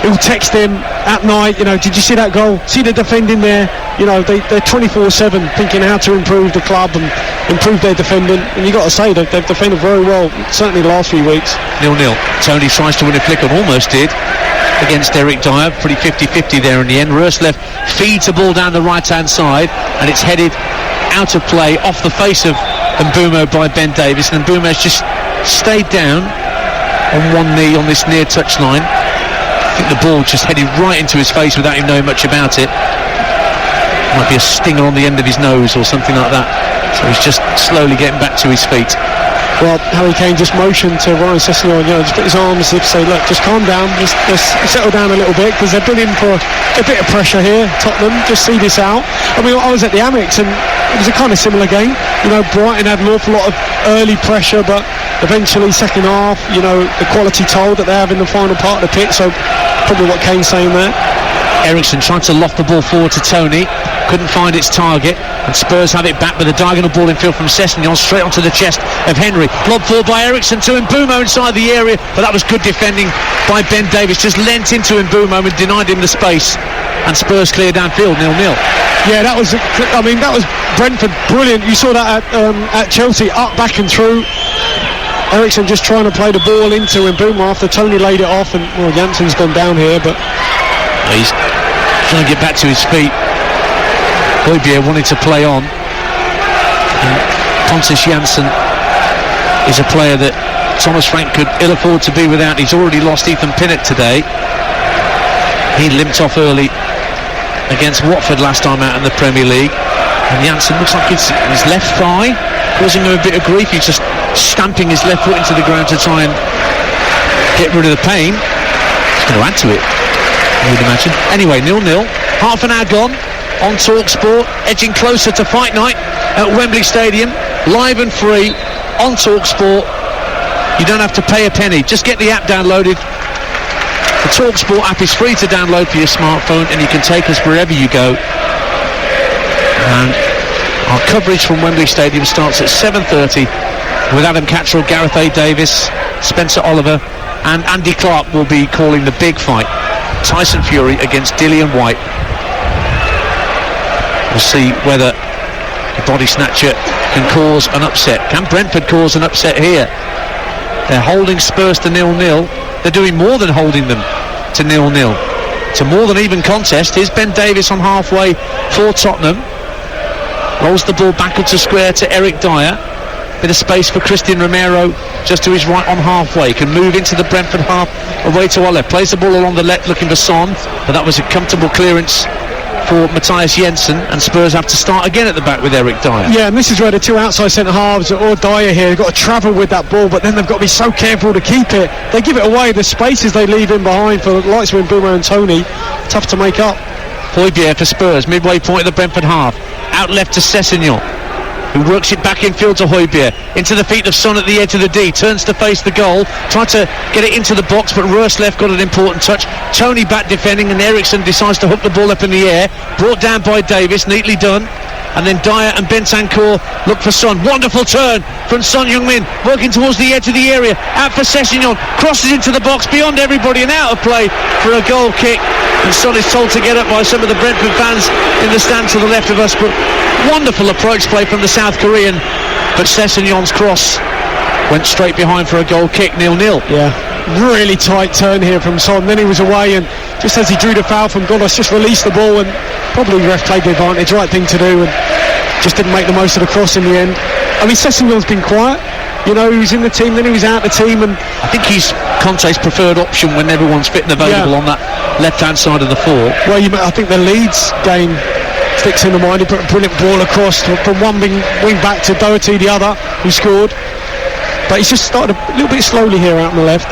he'll text him at night, you know, did you see that goal? See the defending there? You know, they're 24/7 thinking how to improve the club and improve their defending, and you've got to say that they've defended very well, certainly the last few weeks. 0-0. Tony tries to win a flick and almost did against Eric Dyer, pretty 50-50 there in the end. Roesleft feeds the ball down the right-hand side, and it's headed out of play off the face of Mbumo by Ben Davies, and Mbumo's just stayed down on one knee on this near touchline. I think the ball just headed right into his face without him knowing much about it. Might be a stinger on the end of his nose or something like that, so he's just slowly getting back to his feet. Well, Harry Kane just motioned to Ryan Sessegnon, you know, just put his arms as if to say, look, just calm down, just settle down a little bit, because they've been in for a bit of pressure here, Tottenham, just see this out. I mean, I was at the Amex, and it was a kind of similar game. You know, Brighton had an awful lot of early pressure, but eventually second half, you know, the quality told that they have in the final part of the pitch, so probably what Kane's saying there. Ericsson trying to loft the ball forward to Tony, couldn't find its target, and Spurs have it back with a diagonal ball in field from Sessegnon straight onto the chest of Henry. Lob forward by Ericsson to Mbumo inside the area, but that was good defending by Ben Davies, just leant into Mbumo and denied him the space, and Spurs clear downfield, 0-0. Yeah, that was Brentford brilliant. You saw that at Chelsea, up, back and through. Ericsson just trying to play the ball into Mbumo after Tony laid it off, and well, Janssen's gone down here, but he's trying to get back to his feet. Højbjerg wanted to play on, and Pontus Jansson is a player that Thomas Frank could ill afford to be without. He's already lost Ethan Pinnock today. He limped off early against Watford last time out in the Premier League, and Jansson looks like his left thigh causing him a bit of grief. He's just stamping his left foot into the ground to try and get rid of the pain. He's going to add to it, I would imagine. Anyway, 0-0, half an hour gone on Talk Sport, edging closer to fight night at Wembley Stadium, live and free on Talk Sport. You don't have to pay a penny, just get the app downloaded. The Talk Sport app is free to download for your smartphone, and you can take us wherever you go. And our coverage from Wembley Stadium starts at 7:30 with Adam Cattrall, Gareth A. Davis, Spencer Oliver, and Andy Clark will be calling the big fight, Tyson Fury against Dillian White. We'll see whether the body snatcher can cause an upset. Can Brentford cause an upset here? They're holding Spurs to 0-0. They're doing more than holding them to 0-0. It's a more than even contest. Here's Ben Davies on halfway for Tottenham. Rolls the ball backward to square to Eric Dyer. Bit of space for Christian Romero just to his right on halfway. Can move into the Brentford half away to our left. Plays the ball along the left looking for Son, but that was a comfortable clearance for Matthias Jensen, and Spurs have to start again at the back with Eric Dyer. Yeah, and this is where the two outside centre-halves or Dyer here have got to travel with that ball, but then they've got to be so careful to keep it. They give it away, the spaces they leave in behind for the likes of Mbumo and Tony, tough to make up. Højbjerg for Spurs, midway point of the Brentford half. Out left to Sessegnon. who works it back infield to Højbjerg, into the feet of Son at the edge of the D, turns to face the goal, tried to get it into the box, but Røslev got an important touch. Tony back defending, and Eriksson decides to hook the ball up in the air, brought down by Davis, neatly done. And then Dyer and Bentancur look for Son. Wonderful turn from Son Heung-min, working towards the edge of the area. Out for Sessegnon, crosses into the box beyond everybody and out of play for a goal kick. And Son is told to get up by some of the Brentford fans in the stand to the left of us. But wonderful approach play from the South Korean. But Sessegnon's cross went straight behind for a goal kick, 0-0. Yeah, really tight turn here from Son. Then he was away, and just as he drew the foul from Godos, just released the ball, and probably the ref played the advantage, right thing to do, and just didn't make the most of the cross in the end. I mean, Sessegnon's been quiet. You know, he was in the team, then he was out of the team, and I think he's Conte's preferred option when everyone's fit and available on that left-hand side of the floor. Well, I think the Leeds game sticks in the mind. He put a brilliant ball across from one wing back to Doherty, the other, who scored. But he's just started a little bit slowly here out on the left.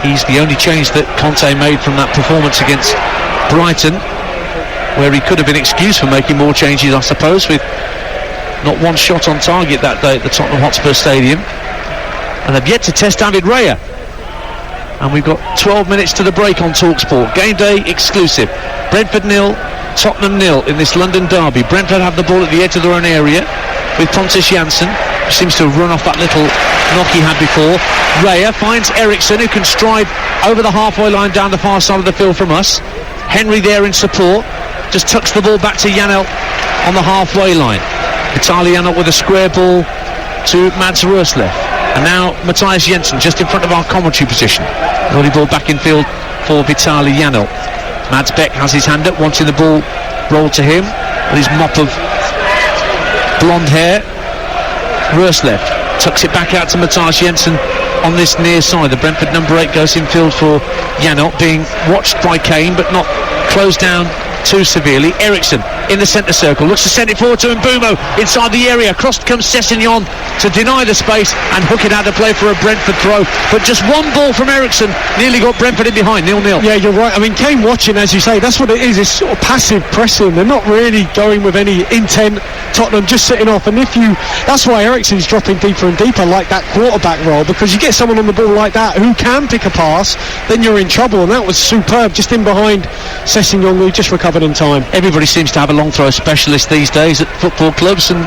He's the only change that Conte made from that performance against Brighton, where he could have been excused for making more changes, I suppose, with not one shot on target that day at the Tottenham Hotspur Stadium. And they've yet to test David Raya. And we've got 12 minutes to the break on TalkSport. Game day exclusive. Brentford 0, Tottenham 0 in this London derby. Brentford have the ball at the edge of their own area with Pontus Jansson, who seems to have run off that little knock he had before. Raya finds Eriksson, who can stride over the halfway line down the far side of the field from us. Henry there in support, just tucks the ball back to Janelt on the halfway line. Vitaly Janelt with a square ball to Mads Røslev. And now Matthias Jensen just in front of our commentary position. Early ball back in field for Vitaly Janelt. Mads Beck has his hand up, wanting the ball rolled to him with his mop of blonde hair. Røslev tucks it back out to Matthias Jensen on this near side. The Brentford number 8 goes in field for Janelt, being watched by Kane but not closed down too severely. Eriksson in the centre circle, looks to send it forward to Mbeumo inside the area. Across comes Sessegnon to deny the space and hook it out of play for a Brentford throw. But just one ball from Eriksson nearly got Brentford in behind, 0-0. Yeah, you're right. I mean, Kane watching, as you say, that's what it is. It's sort of passive pressing. They're not really going with any intent. Tottenham just sitting off, and that's why Eriksson's dropping deeper and deeper like that quarterback role, because you get someone on the ball like that who can pick a pass, then you're in trouble. And that was superb, just in behind Sessegnon, who just recovered in time. Everybody seems to have a long throw specialist these days at football clubs, and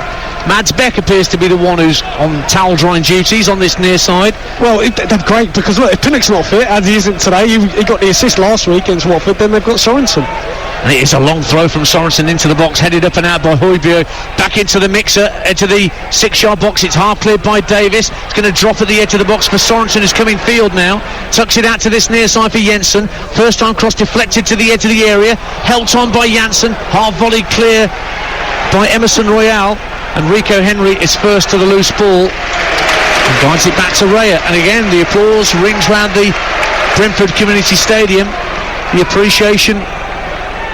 Mads Beck appears to be the one who's on towel drying duties on this near side. Well, they're great, because look, if Pinnock's not fit, as he isn't today, he got the assist last week against Watford, then they've got Sorensen. And it is a long throw from Sorensen into the box, headed up and out by Højbjerg, back into the mixer, into the 6-yard box. It's half cleared by Davis. It's going to drop at the edge of the box for Sorensen, who's coming field now. Tucks it out to this near side for Jensen. First time cross deflected to the edge of the area, helped on by Janssen. Half volleyed clear by Emerson Royale, and Rico Henry is first to the loose ball and guides it back to Raya. And again the applause rings round the Brentford Community Stadium. The appreciation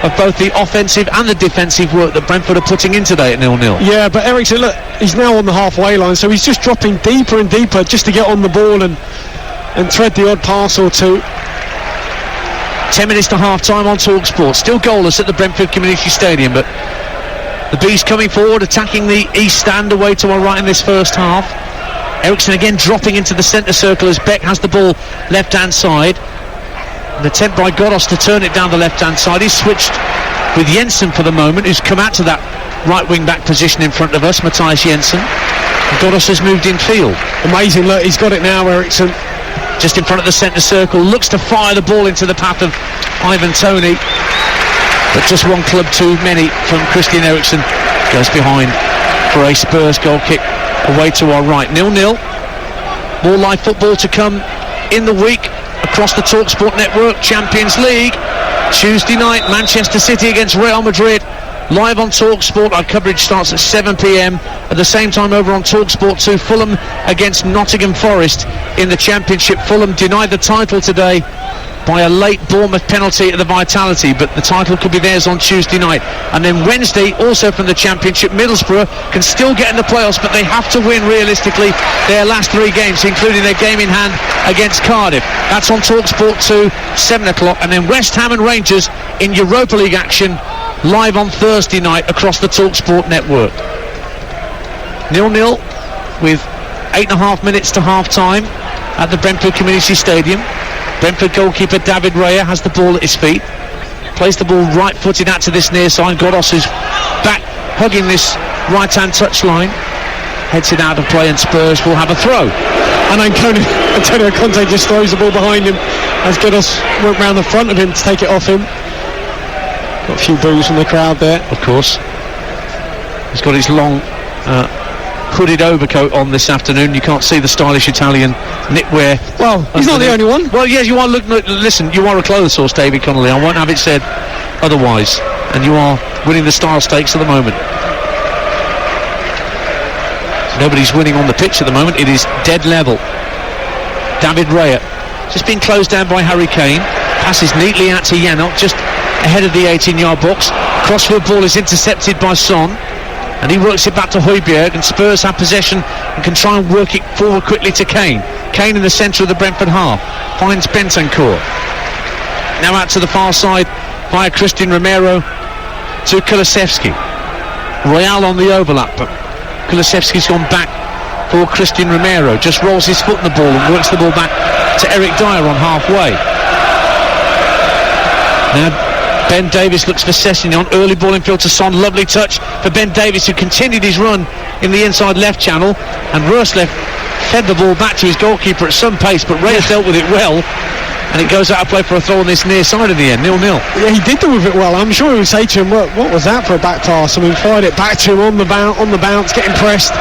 of both the offensive and the defensive work that Brentford are putting in today at 0-0. Yeah, but Eriksson, look, he's now on the halfway line, so he's just dropping deeper and deeper just to get on the ball and thread the odd pass or two. 10 minutes to half-time on TalkSport. Still goalless at the Brentford Community Stadium, but the Bees coming forward, attacking the east stand away to our right in this first half. Eriksson again dropping into the centre circle as Beck has the ball left-hand side. An attempt by Godos to turn it down the left-hand side. He's switched with Jensen for the moment, who's come out to that right wing-back position in front of us, Matthias Jensen. And Godos has moved in field. Amazing, look, he's got it now, Eriksson. Just in front of the centre circle, looks to fire the ball into the path of Ivan Toney. But just one club too many from Christian Eriksson. Goes behind for a Spurs goal kick away to our right. 0-0. More live football to come in the week across the TalkSport network. Champions League Tuesday night, Manchester City against Real Madrid, live on TalkSport. Our coverage starts at 7 p.m. At the same time over on TalkSport 2, Fulham against Nottingham Forest in the Championship. Fulham denied the title today by a late Bournemouth penalty at the Vitality, but the title could be theirs on Tuesday night. And then Wednesday, also from the Championship, Middlesbrough can still get in the playoffs, but they have to win realistically their last 3 games, including their game in hand against Cardiff. That's on TalkSport 2, 7 o'clock. And then West Ham and Rangers in Europa League action live on Thursday night across the TalkSport network. 0-0 with 8.5 minutes to half-time at the Brentford Community Stadium. Brentford goalkeeper David Raya has the ball at his feet. Plays the ball right-footed out to this near side. Godos is back, hugging this right-hand touchline. Heads it out of play, and Spurs will have a throw. And Antonio Conte just throws the ball behind him as Godos went round the front of him to take it off him. Got a few boos from the crowd there. Of course. He's got his long hooded overcoat on this afternoon. You can't see the stylish Italian knitwear. Well, he's not the only one. Well, yes, you are. Listen, you are a clothes horse, David Connolly. I won't have it said otherwise. And you are winning the style stakes at the moment. Nobody's winning on the pitch at the moment. It is dead level. David Raya just been closed down by Harry Kane. Passes neatly out to Yannick, just ahead of the 18-yard box. Crossfield ball is intercepted by Son, and he works it back to Højbjerg, and Spurs have possession and can try and work it forward quickly to Kane. Kane in the centre of the Brentford half finds Bentancur. Now out to the far side via Christian Romero to Kulusevski. Royale on the overlap, but Kulusevski's gone back for Christian Romero. Just rolls his foot in the ball and works the ball back to Eric Dyer on halfway. Now Ben Davies looks for Sessegnon. Early ball in field to Son. Lovely touch for Ben Davies, who continued his run in the inside left channel, and Roerslev fed the ball back to his goalkeeper at some pace, but Reyes dealt with it well, and it goes out of play for a throw on this near side in the end. 0-0. Yeah, he did deal with it well. I'm sure he would say to him, what was that for a back pass? I mean, fired it back to him on the bounce, getting pressed.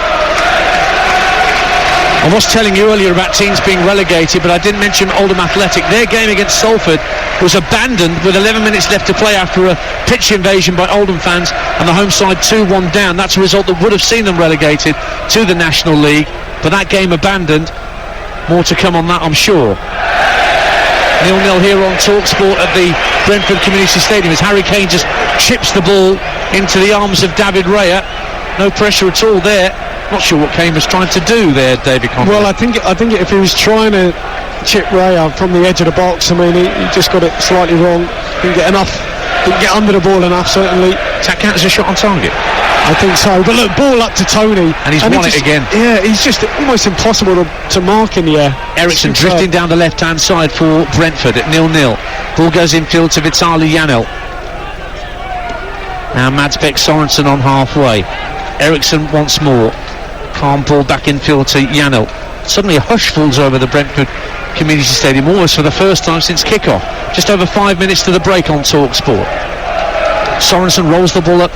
I was telling you earlier about teams being relegated, but I didn't mention Oldham Athletic. Their game against Salford was abandoned with 11 minutes left to play after a pitch invasion by Oldham fans, and the home side 2-1 down. That's a result that would have seen them relegated to the National League, but that game abandoned. More to come on that, I'm sure. 0-0 here on TalkSport at the Brentford Community Stadium as Harry Kane just chips the ball into the arms of David Raya. No pressure at all there. Not sure what Kane was trying to do there, David Conley. Well, I think if he was trying to chip Raya from the edge of the box, I mean, he just got it slightly wrong. Didn't get under the ball enough, certainly. Does that count as a shot on target? I think so. But look, ball up to Tony. And he's won it again. Yeah, he's just almost impossible to mark in the air. Ericsson drifting down the left-hand side for Brentford at 0-0. Ball goes infield to Vitaly Janel. Now Madsbæk Sorensen on halfway. Ericsson once more. Calm ball back infield to Janel. Suddenly a hush falls over the Brentford Community Stadium, almost for the first time since kick-off. Just over 5 minutes to the break on TalkSport. Sorensen rolls the ball up,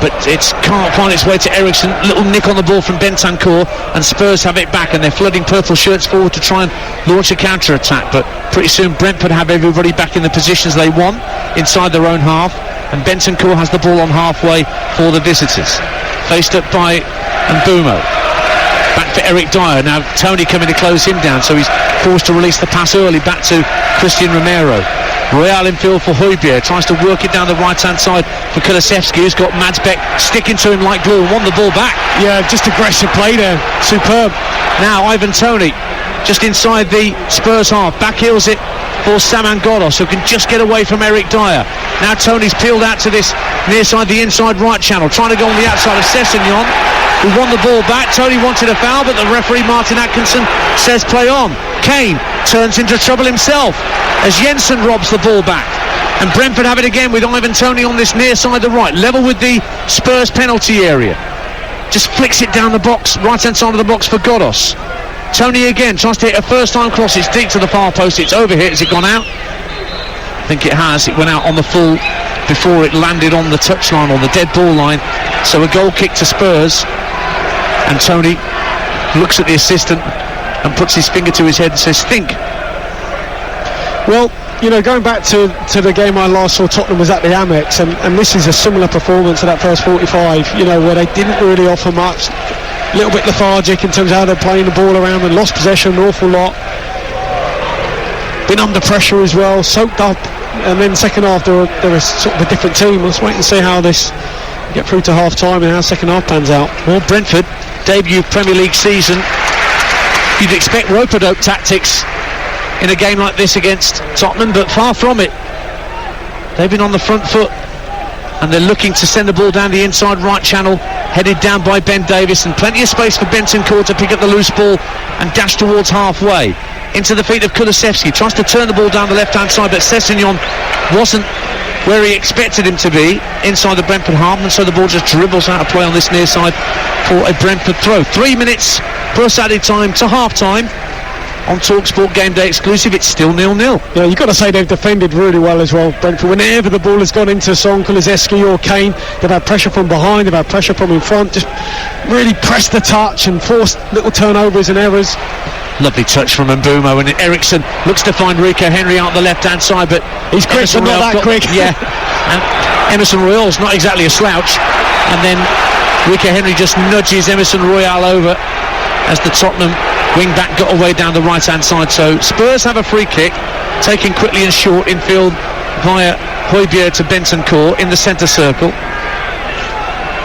but it can't find its way to Ericsson. Little nick on the ball from Bentancur, and Spurs have it back, and they're flooding purple shirts forward to try and launch a counter-attack, but pretty soon Brentford have everybody back in the positions they want inside their own half, and Bentancur has the ball on halfway for the visitors. Faced up by Mbumo. Back for Eric Dyer. Now Tony coming to close him down, so he's forced to release the pass early back to Christian Romero. Royale in field for Højbjerg, tries to work it down the right-hand side for Kulusevski, who's got Madsbæk sticking to him like glue and won the ball back. Yeah, just aggressive play there. Superb. Now Ivan Toney, just inside the Spurs half, back heels it for Saman Ghoddos, who can just get away from Eric Dyer. Now Tony's peeled out to this near side, the inside right channel, trying to go on the outside of Sessegnon, who won the ball back. Tony wanted a foul, but the referee Martin Atkinson says play on. Kane turns into trouble himself as Jensen robs the ball back, and Brentford have it again with Ivan Toney on this near side the right, level with the Spurs penalty area. Just flicks it down the box, right hand side of the box for Ghoddos. Tony again tries to hit a first time cross. It's deep to the far post. It's overhit. Has it gone out? I think it has. It went out on the full before it landed on the touchline, on the dead ball line. So a goal kick to Spurs, and Tony looks at the assistant and puts his finger to his head and says think. Well, you know, going back to the game I last saw Tottenham was at the Amex, and this is a similar performance to that first 45, you know, where they didn't really offer much, a little bit lethargic in terms of how they're playing the ball around and lost possession an awful lot, been under pressure as well, soaked up, and then second half they're a sort of a different team. Let's wait and see how this get through to half time and how second half pans out. Well, Brentford debut Premier League season, you'd expect rope-a-dope tactics in a game like this against Tottenham, but far from it. They've been on the front foot, and they're looking to send the ball down the inside right channel headed down by Ben Davies, and plenty of space for Bentancur to pick up the loose ball and dash towards halfway. Into the feet of Kulusevski, tries to turn the ball down the left-hand side, but Sessegnon wasn't where he expected him to be inside the Brentford half, and so the ball just dribbles out of play on this near side for a Brentford throw. 3 minutes plus added time to half-time. On TalkSport Game Day exclusive, it's still 0-0. Yeah, you've got to say they've defended really well as well, Brentford. Whenever the ball has gone into Son, Kulusevski or Kane, they've had pressure from behind, they've had pressure from in front, just really pressed the touch and forced little turnovers and errors. Lovely touch from Mbeumo, and Ericsson looks to find Rico Henry out the left-hand side, but he's quick, but not that quick. Yeah, and Emerson Royale's not exactly a slouch, and then Rico Henry just nudges Emerson Royale over as the Tottenham wing-back got away down the right-hand side. So Spurs have a free kick, taken quickly and short infield via Højbjerg to Bentancur in the centre circle,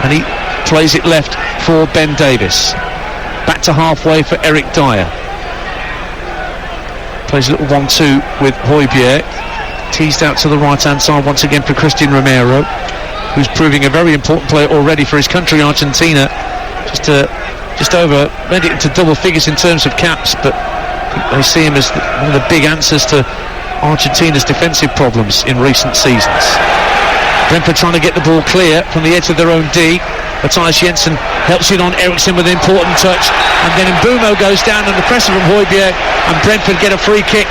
and he plays it left for Ben Davies. Back to halfway for Eric Dyer. Plays a little 1-2 with Højbjerg, teased out to the right-hand side once again for Christian Romero, who's proving a very important player already for his country, Argentina. Just over, made it into double figures in terms of caps, but they see him as one of the big answers to Argentina's defensive problems in recent seasons. Brentford trying to get the ball clear from the edge of their own D. Matthias Jensen helps it on Ericsson with an important touch, and then Mbeumo goes down under pressure from Højbjerg, and Brentford get a free kick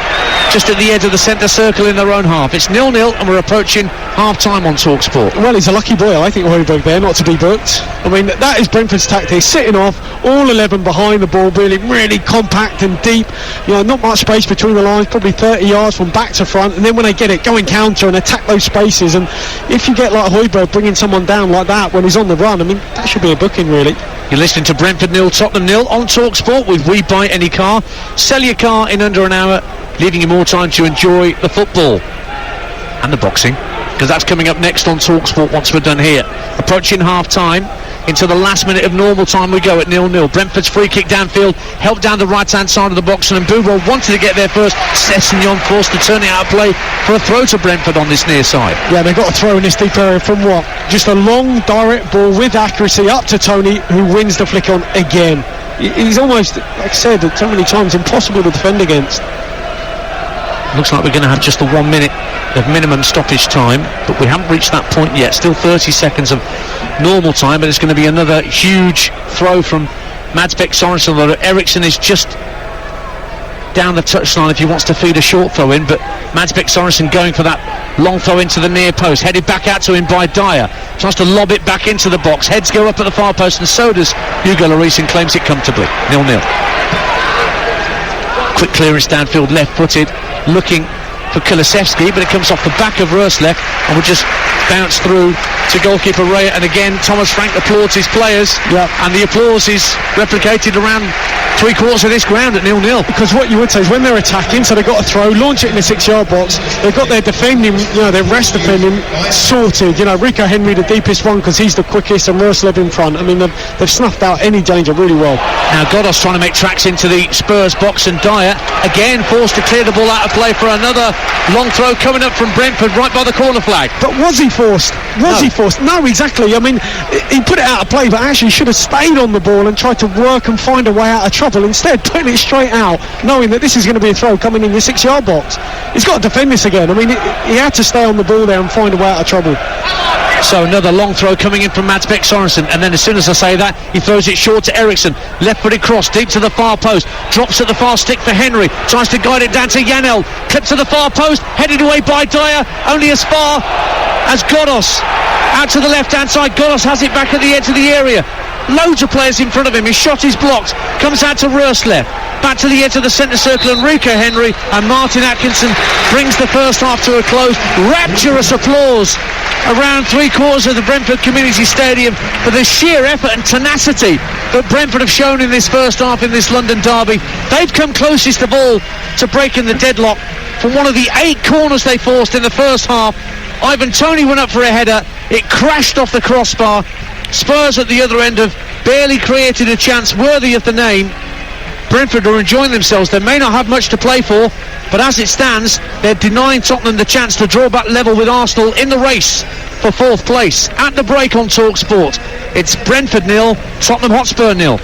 just at the edge of the centre circle in their own half. It's 0-0 and we're approaching half-time on TalkSport. Well, he's a lucky boy, I think, Højbjerg there, not to be booked. I mean, that is Brentford's tactic, sitting off, all 11 behind the ball, really compact and deep. You know, not much space between the lines, probably 30 yards from back to front, and then when they get it, go in counter and attack those spaces. And if you get like Højbjerg bringing someone down like that when he's on the run, I mean, that should be a booking, really. You're listening to Brentford 0, Tottenham 0 on TalkSport with We Buy Any Car. Sell your car in under an hour, leaving you more time to enjoy the football and the boxing, because that's coming up next on TalkSport once we're done here. Approaching half-time, into the last minute of normal time we go at 0-0. Brentford's free kick downfield, helped down the right-hand side of the box, and Mbeumo wanted to get there first. Sessegnon forced to turn it out of play for a throw to Brentford on this near side. Yeah, they've got a throw in this deep area from what? Just a long, direct ball with accuracy up to Tony, who wins the flick on again. He's almost, like I said, so many times impossible to defend against. Looks like we're going to have just the 1 minute of minimum stoppage time, but we haven't reached that point yet. Still 30 seconds of normal time, but it's going to be another huge throw from Mads Bech Sorensen. Ericsson is just down the touchline if he wants to feed a short throw in, but Mads Bech Sorensen going for that long throw into the near post, headed back out to him by Dyer, tries to lob it back into the box, heads go up at the far post, and so does Hugo Lloris, and claims it comfortably. 0-0. Quick clearance downfield, left-footed, looking for Kulusevski, but it comes off the back of Röslev and will just bounce through to goalkeeper Rea. And again, Thomas Frank applauds his players, and the applause is replicated around three-quarters of this ground at 0-0. Because what you would say is when they're attacking, so they've got to throw, launch it in the 6-yard box, they've got their defending, their rest defending sorted. Rico Henry the deepest one because he's the quickest, and Röslev in front. I mean, they've snuffed out any danger really well. Now Godos trying to make tracks into the Spurs box, and Dyer again forced to clear the ball out of play for another long throw coming up from Brentford right by the corner flag. But was he forced? He forced? No, exactly. I mean, he put it out of play, but actually should have stayed on the ball and tried to work and find a way out of trouble. Instead, putting it straight out, knowing that this is going to be a throw coming in the 6-yard box. He's got to defend this again. I mean, he had to stay on the ball there and find a way out of trouble. So another long throw coming in from Mads Bech Sorensen, and then as soon as I say that, he throws it short to Ericsson, left-footed cross deep to the far post, drops at the far stick for Henry, tries to guide it down to Janel, clipped to the far post, headed away by Dyer, only as far as Godos, out to the left-hand side. Godos has it back at the edge of the area, loads of players in front of him, his shot is blocked, comes out to Röslev, back to the edge of the centre circle, and Rico Henry and Martin Atkinson brings the first half to a close. Rapturous applause around three-quarters of the Brentford Community Stadium for the sheer effort and tenacity that Brentford have shown in this first half in this London derby. They've come closest of all to breaking the deadlock from one of the 8 corners they forced in the first half. Ivan Toney went up for a header, it crashed off the crossbar. Spurs at the other end have barely created a chance worthy of the name. Brentford are enjoying themselves. They may not have much to play for, but as it stands, they're denying Tottenham the chance to draw back level with Arsenal in the race for 4th place. At the break on TalkSport, it's Brentford 0, Tottenham Hotspur 0.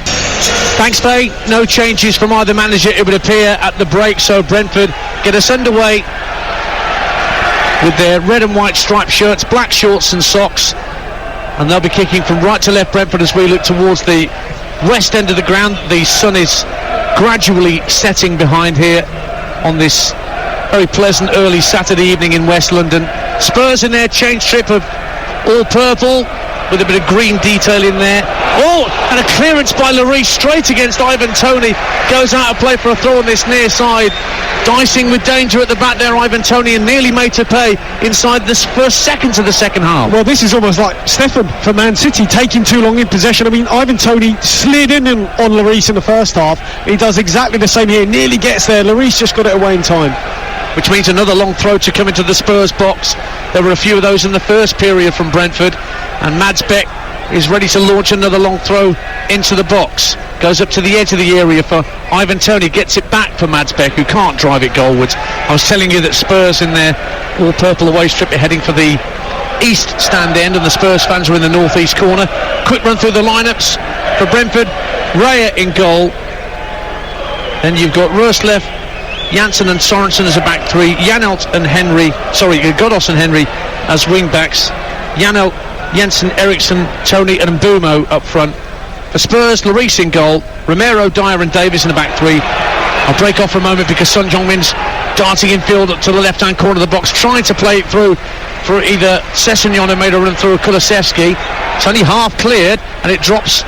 Thanks, Faye. No changes from either manager, it would appear, at the break, so Brentford get us underway with their red and white striped shirts, black shorts and socks, and they'll be kicking from right to left, Brentford, as we look towards the west end of the ground. The sun is gradually setting behind here on this very pleasant early Saturday evening in West London. Spurs in their change strip of all purple with a bit of green detail in there. Oh, and a clearance by Lloris straight against Ivan Toney. Goes out of play for a throw on this near side. Dicing with danger at the back there, Ivan Toney, and nearly made to pay inside the first seconds of the second half. Well, this is almost like Stefan for Man City, taking too long in possession. I mean, Ivan Toney slid in on Lloris in the first half. He does exactly the same here, nearly gets there. Lloris just got it away in time. Which means another long throw to come into the Spurs box. There were a few of those in the first period from Brentford, and Mads Beck is ready to launch another long throw into the box. Goes up to the edge of the area for Ivan Toney, gets it back for Mads Beck, who can't drive it goalwards. I was telling you that Spurs in their all-purple away strip are heading for the east stand end, and the Spurs fans are in the north-east corner. Quick run through the lineups for Brentford. Raya in goal. Then you've got Roerslev, Janssen and Sorensen as a back three, Godos and Henry as wing backs, Janelt, Jensen, Eriksson, Toney and Mbeumo up front. For Spurs, Lloris in goal, Romero, Dyer and Davis in the back three. I'll break off for a moment because Son Heung-min's darting infield up to the left-hand corner of the box, trying to play it through for either Sessegnon, who made a run through Kulusevski. It's only half cleared and it drops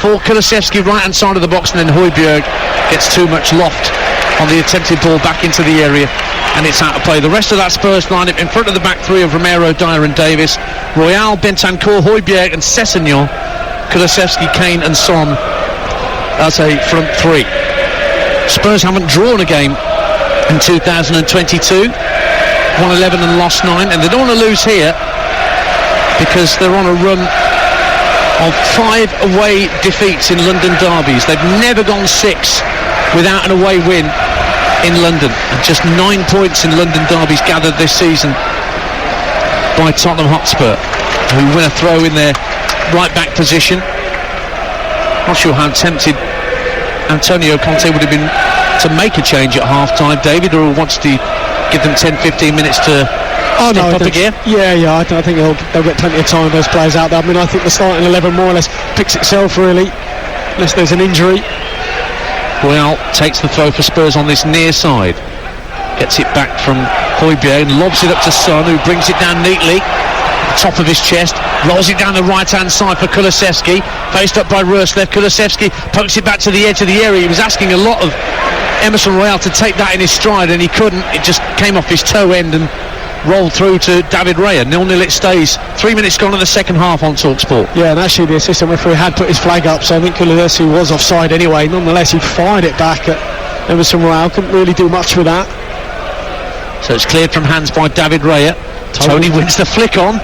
for Kulusevski right-hand side of the box, and then Højbjerg gets too much loft on the attempted ball back into the area, and it's out of play. The rest of that Spurs lineup in front of the back three of Romero, Dyer and Davis, Royal, Bentancur, Højbjerg and Sessegnon, Kulusevski, Kane and Son as a front three. Spurs haven't drawn a game in 2022, won 11 and lost 9, and they don't want to lose here because they're on a run of 5 away defeats in London derbies. They've never gone 6 without an away win in London, and just 9 points in London derbies gathered this season by Tottenham Hotspur, who win a throw in their right back position. Not sure how tempted Antonio Conte would have been to make a change at half time, David, or wants to give them 10-15 minutes to step up a gear? Yeah, I think they'll get plenty of time, those players out there. I mean, I think the starting 11 more or less picks itself really, unless there's an injury. Royal takes the throw for Spurs on this near side, gets it back from Højbjerg and lobs it up to Son, who brings it down neatly, top of his chest, rolls it down the right hand side for Kulusevski, faced up by Roerslev. Kulusevski pokes it back to the edge of the area. He was asking a lot of Emerson Royal to take that in his stride, and he couldn't. It just came off his toe end and rolled through to David Raya. 0-0 it stays. 3 minutes gone in the second half on TalkSport. Yeah, and actually the assistant referee had put his flag up, so I think Kulusevski was offside anyway. Nonetheless, he fired it back at Emerson Royal. Couldn't really do much with that. So it's cleared from hands by David Raya. Toney wins the flick on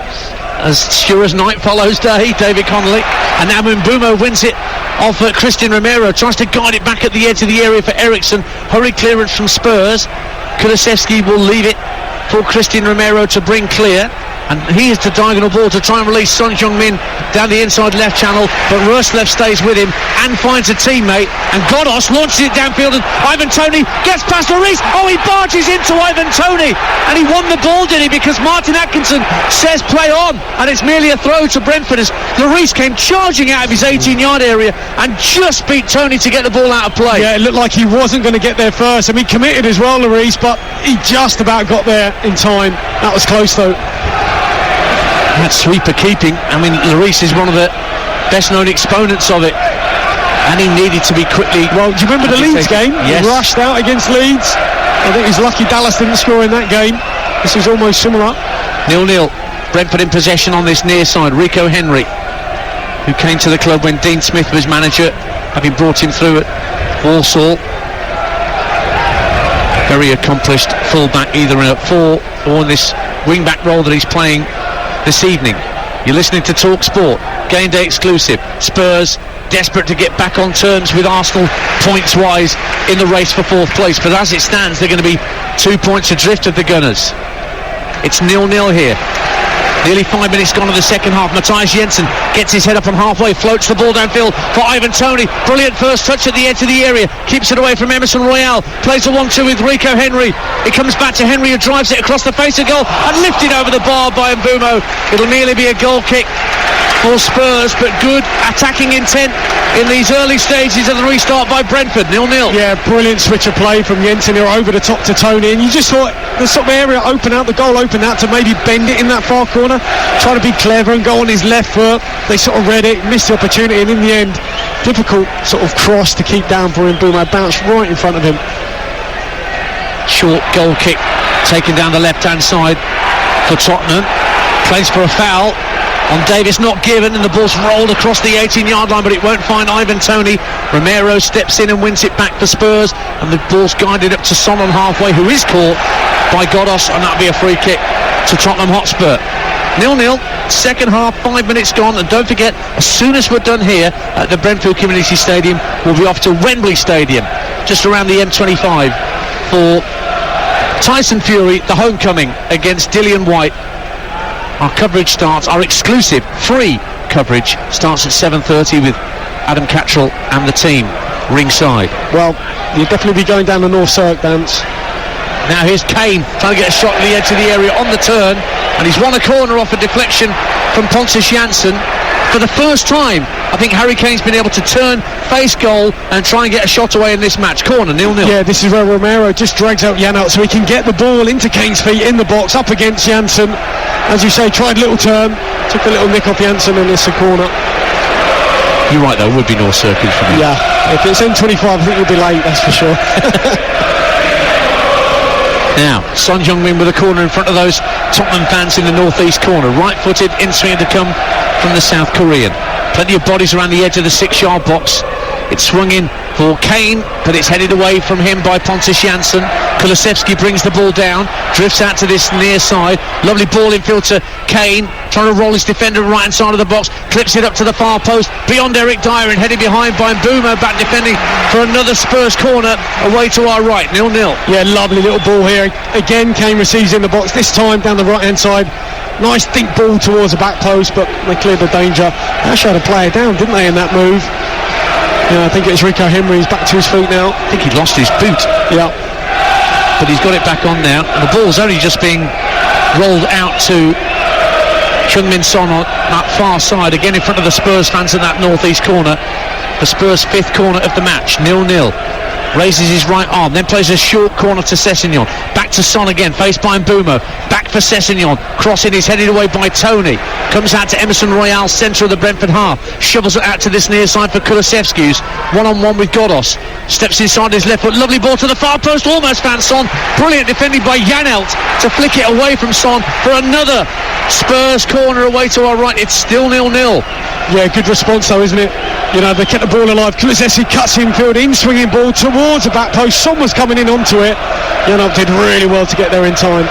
as sure as night follows day, David Connolly, and now Mbeumo wins it off Christian Romero, tries to guide it back at the edge of the area for Eriksson. Hurried clearance from Spurs. Kulusevski will leave it for Christian Romero to bring clear, and he is the diagonal ball to try and release Son Heung-min down the inside left channel, but Roerslev stays with him and finds a teammate, and Godos launches it downfield, and Ivan Toney gets past Lloris. Oh, he barges into Ivan Toney, and he won the ball, did he? Because Martin Atkinson says play on, and it's merely a throw to Brentford as Lloris came charging out of his 18-yard area and just beat Toney to get the ball out of play. Yeah, it looked like he wasn't going to get there first. I mean, committed as well, Lloris, but he just about got there in time. That was close though. That sweeper keeping, I mean, Lloris is one of the best known exponents of it, and he needed to be quickly. Well, do you remember the Leeds game? Yes. He rushed out against Leeds. I think he's lucky Dallas didn't score in that game. This is almost similar. 0-0. Brentford in possession on this near side. Rico Henry, who came to the club when Dean Smith was manager, having brought him through at Walsall. Very accomplished full-back, either in a 4 or in this wing-back role that he's playing this evening. You're listening to TalkSport, Game Day exclusive. Spurs desperate to get back on terms with Arsenal points-wise in the race for 4th place, but as it stands they're going to be 2 points adrift of the Gunners. It's 0-0 here. Nearly 5 minutes gone in the second half. Matthias Jensen gets his head up on halfway, floats the ball downfield for Ivan Toney. Brilliant first touch at the edge of the area, keeps it away from Emerson Royale, plays a 1-2 with Rico Henry. It comes back to Henry, who drives it across the face of goal and lifted over the bar by Mbeumo. It'll nearly be a goal kick for Spurs, but good attacking intent in these early stages of the restart by Brentford. 0-0. Yeah, brilliant switch of play from Jensen here over the top to Toney, and you just thought the sort of area open out, the goal opened out to maybe bend it in that far corner, try to be clever and go on his left foot. They sort of read it, missed the opportunity, and in the end, difficult sort of cross to keep down for Mbeumo, bounced right in front of him. Short goal kick taken down the left-hand side for Tottenham. Plays for a foul on Davis, not given, and the ball's rolled across the 18-yard line, but it won't find Ivan Toney. Romero steps in and wins it back for Spurs, and the ball's guided up to Son on halfway, who is caught by Godos, and that'll be a free kick to Tottenham Hotspur. 0-0, second half, 5 minutes gone, and don't forget, as soon as we're done here at the Brentford Community Stadium, we'll be off to Wembley Stadium, just around the M25, for Tyson Fury, the homecoming against Dillian White. Our coverage starts, our exclusive free coverage starts at 7:30 with Adam Cattrall and the team ringside. Well, you'll definitely be going down the North Cirque dance. Now here's Kane trying to get a shot at the edge of the area on the turn, and he's won a corner off a deflection from Pontus Jansson. For the first time, I think Harry Kane's been able to turn, face goal, and try and get a shot away in this match. Corner, 0-0. Yeah, this is where Romero just drags out Jan out so he can get the ball into Kane's feet in the box, up against Jansson. As you say, tried a little turn, took a little nick off Jansson, and it's a corner. You're right, though, it would be North Circuit for me. Yeah, if it's M25, I think you'll be late, that's for sure. Now, Son Heung-min with a corner in front of those Tottenham fans in the northeast corner. Right-footed, in-swing to come from the South Korean. Plenty of bodies around the edge of the 6-yard box. It's swung in for Kane, but it's headed away from him by Pontus Jansson. Kulusevski brings the ball down, drifts out to this near side. Lovely ball infield to Kane, trying to roll his defender right hand side of the box, clips it up to the far post, beyond Eric Dyer, and headed behind by Mbeumo, back defending for another Spurs corner away to our right. 0-0. Yeah, lovely little ball here. Again, Kane receives in the box, this time down the right hand side. Nice deep ball towards the back post, but they cleared the danger. They actually had to play it down, didn't they, in that move? Yeah, I think it's Rico Henry. He's back to his feet now. I think he lost his boot. Yeah. But he's got it back on now. And the ball's only just being rolled out to Heung-min Son on that far side, again in front of the Spurs fans in that northeast corner. The Spurs' fifth corner of the match, 0-0. Raises his right arm, then plays a short corner to Sessegnon. Back to Son again, faced by Mbeumo. Back for Sessegnon. Crossing is headed away by Toney. Comes out to Emerson Royale, centre of the Brentford half. Shovels it out to this near side for Kulusevski, who's one-on-one with Godos. Steps inside his left foot. Lovely ball to the far post. Almost found Son. Brilliant defending by Janelt to flick it away from Son for another Spurs corner away to our right. It's still 0-0. Yeah, good response though, isn't it? You know, they kept the ball alive. Kulusevski cuts infield, in-swinging ball towards the back post. Son was coming in onto it. Janelt did really well to get there in time.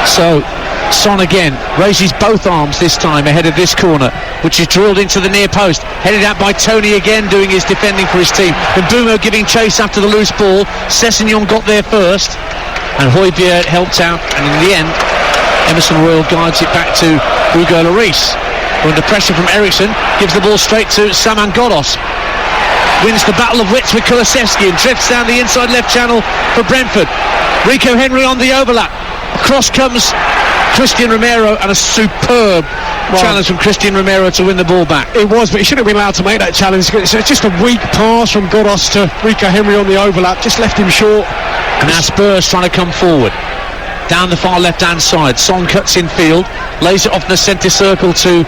So Son again raises both arms this time ahead of this corner, which is drilled into the near post, headed out by Toney again, doing his defending for his team. Mbeumo giving chase after the loose ball. Sessegnon got there first, and Højbjerg helped out, and in the end Emerson Royal guides it back to Hugo Lloris, who under pressure from Eriksson gives the ball straight to Saman Godos. Wins the battle of wits with Kulusevski and drifts down the inside left channel for Brentford. Rico Henry on the overlap. Across comes Christian Romero, and a superb challenge from Christian Romero to win the ball back. It was, but he shouldn't have been allowed to make that challenge. It's just a weak pass from Godos to Rico Henry on the overlap, just left him short. And now Spurs trying to come forward. Down the far left-hand side, Son cuts in field, lays it off in the centre circle to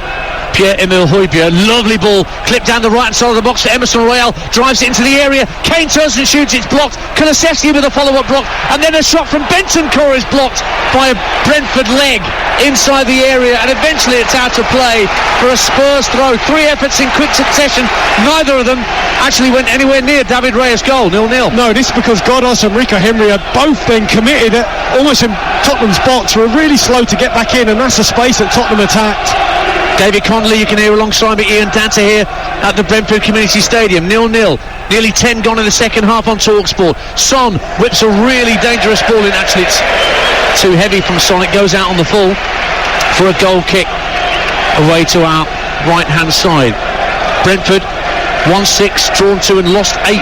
Pierre-Emile Højbjerg. Lovely ball, clipped down the right-hand side of the box for Emerson Royale, drives it into the area. Kane turns and shoots, it's blocked. Kulusevski with a follow-up block, and then a shot from Bentancur is blocked by a Brentford leg inside the area, and eventually it's out of play for a Spurs throw. 3 efforts in quick succession, neither of them actually went anywhere near David Raya's goal. 0-0. No, this is because Godos and Rico Henry had both been committed at almost in Tottenham's box, were really slow to get back in, and that's the space that Tottenham attacked. David Connolly, you can hear alongside me, Ian Danta here at the Brentford Community Stadium. 0-0. Nearly 10 gone in the second half on TalkSport. Son whips a really dangerous ball in. Actually, it's too heavy from Son. It goes out on the full. for a goal kick away to our right-hand side. Brentford 1-6, drawn 2 and lost 8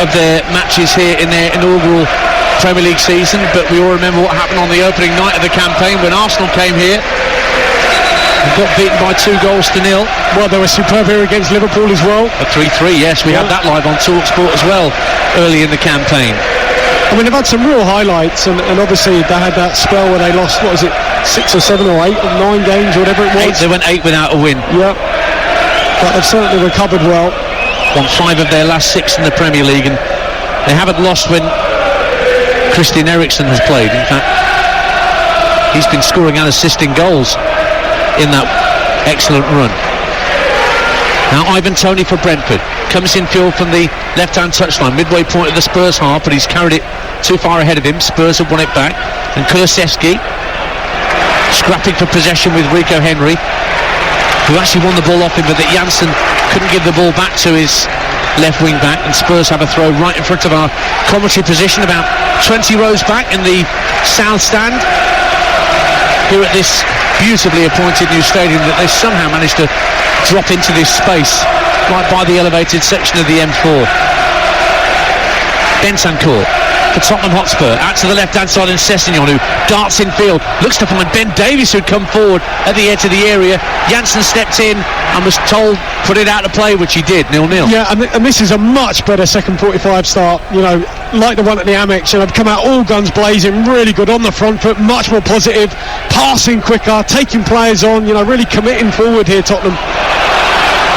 of their matches here in their inaugural Premier League season, but we all remember what happened on the opening night of the campaign when Arsenal came here and got beaten by 2-0. Well, they were superb here against Liverpool as well. A 3-3, yes, we had that live on TalkSport as well early in the campaign. I mean, they've had some real highlights, and obviously they had that spell where they lost, what was it, 6 or 7 or 8 or 9 games or whatever it was. They went 8 without a win. Yeah, but they've certainly recovered well. Won 5 of their last 6 in the Premier League, and they haven't lost when Christian Eriksen has played. In fact, he's been scoring and assisting goals in that excellent run. Now Ivan Toney for Brentford comes in field from the left-hand touchline, midway point of the Spurs half, but he's carried it too far ahead of him. Spurs have won it back, and Kulusevski scrapping for possession with Rico Henry, who actually won the ball off him, but that Janssen couldn't give the ball back to his left wing back, and Spurs have a throw right in front of our commentary position, about 20 rows back in the south stand here at this beautifully appointed new stadium that they somehow managed to drop into this space right by the elevated section of the M4. Bentancur for Tottenham Hotspur, out to the left-hand side, and Sessegnon, who darts in field, looks to find Ben Davies, who'd come forward at the edge of the area. Janssen stepped in and was told put it out of play, which he did. 0-0. Yeah, and this is a much better second 45 start, you know, like the one at the Amex, and I've come out all guns blazing, really good on the front foot, much more positive, passing quicker, taking players on, you know, really committing forward here, Tottenham.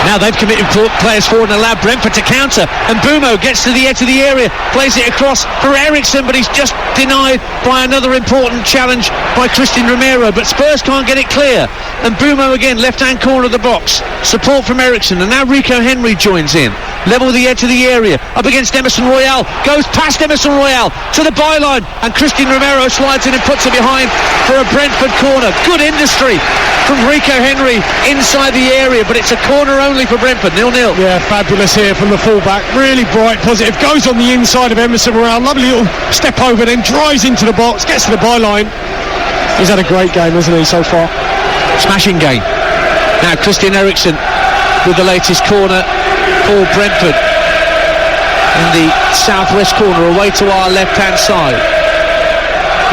Now they've committed players forward and allowed Brentford to counter, and Bumo gets to the edge of the area, plays it across for Eriksen, but he's just denied by another important challenge by Christian Romero, but Spurs can't get it clear, and Bumo again, left-hand corner of the box, support from Eriksen, and now Rico Henry joins in, level with the edge of the area, up against Emerson Royale, goes past Emerson Royale to the byline, and Christian Romero slides in and puts it behind for a Brentford corner. Good industry from Rico Henry inside the area, but it's a corner only for Brentford. 0-0. Yeah, fabulous here from the fullback, really bright, positive, goes on the inside of Emerson Royale, lovely little step over, then drives into the box, gets to the byline. He's had a great game, hasn't he, so far? Smashing game. Now Christian Eriksen with the latest corner for Brentford in the southwest corner, away to our left-hand side.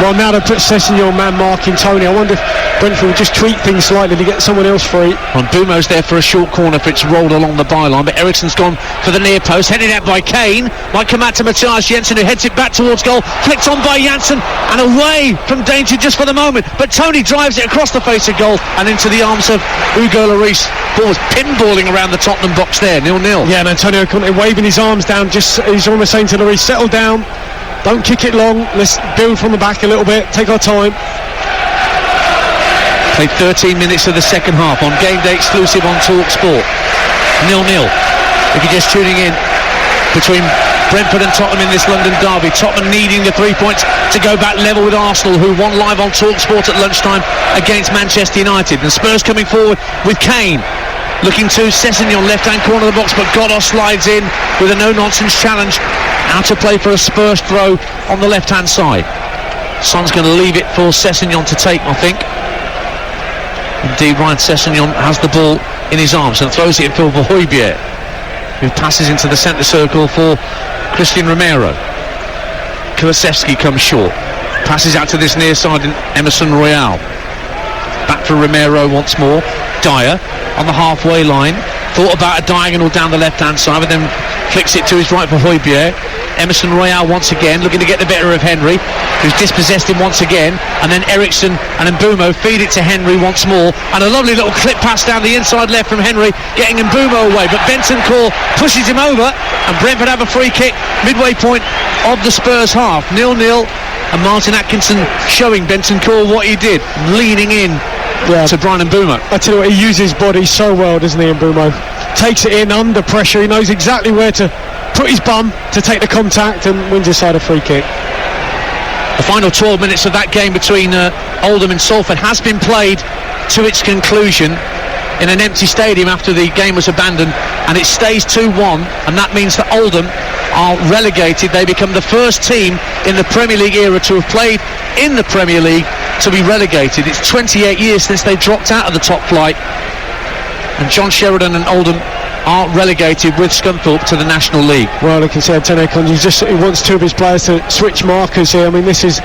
Well, now they put Sessegnon man marking Toney. I wonder if Brentford will just tweak things slightly to get someone else free. And Bumo's there for a short corner for it's rolled along the byline, but Eriksen's gone for the near post, headed out by Kane. Might come out to Matthias Jensen, who heads it back towards goal, flicked on by Janssen and away from danger just for the moment, but Toney drives it across the face of goal and into the arms of Hugo Lloris. Ball was pinballing around the Tottenham box there. 0-0. Yeah, and Antonio Conte waving his arms down, just he's almost saying to Lloris, settle down, don't kick it long, let's build from the back a little bit, take our time. Played 13 minutes of the second half on Game Day exclusive on TalkSport. 0-0. If you're just tuning in, between Brentford and Tottenham in this London derby. Tottenham needing the 3 points to go back level with Arsenal, who won live on TalkSport at lunchtime against Manchester United. And Spurs coming forward with Kane, looking to Sessegnon, left-hand corner of the box, but Godos slides in with a no-nonsense challenge. Out to play for a Spurs throw on the left-hand side. Son's going to leave it for Sessegnon to take, I think. Indeed, Ryan Sessegnon has the ball in his arms and throws it in field for Højbjerg, who passes into the centre circle for Christian Romero. Kulusevski comes short, passes out to this near side in Emerson Royale. Back for Romero once more. Dyer on the halfway line, thought about a diagonal down the left-hand side, but then flicks it to his right for Højbjerg. Emerson Royale once again looking to get the better of Henry, who's dispossessed him once again, and then Eriksen and Mbumo feed it to Henry once more, and a lovely little clip pass down the inside left from Henry, getting Mbumo away, but Bentancur pushes him over, and Brentford have a free kick midway point of the Spurs half. 0-0, and Martin Atkinson showing Bentancur what he did, leaning in to Brian Mbumo. I tell you what, he uses his body so well, doesn't he, Mbumo? Takes it in under pressure, he knows exactly where to put his bum to take the contact and wins his side a free kick. The final 12 minutes of that game between Oldham and Salford has been played to its conclusion in an empty stadium after the game was abandoned, and it stays 2-1, and that means that Oldham are relegated. They become the first team in the Premier League era to have played in the Premier League to be relegated. It's 28 years since they dropped out of the top flight, and John Sheridan and Oldham are relegated with Scunthorpe to the National League. Well, like I said, Antonio Conte, he wants two of his players to switch markers here. I mean, this is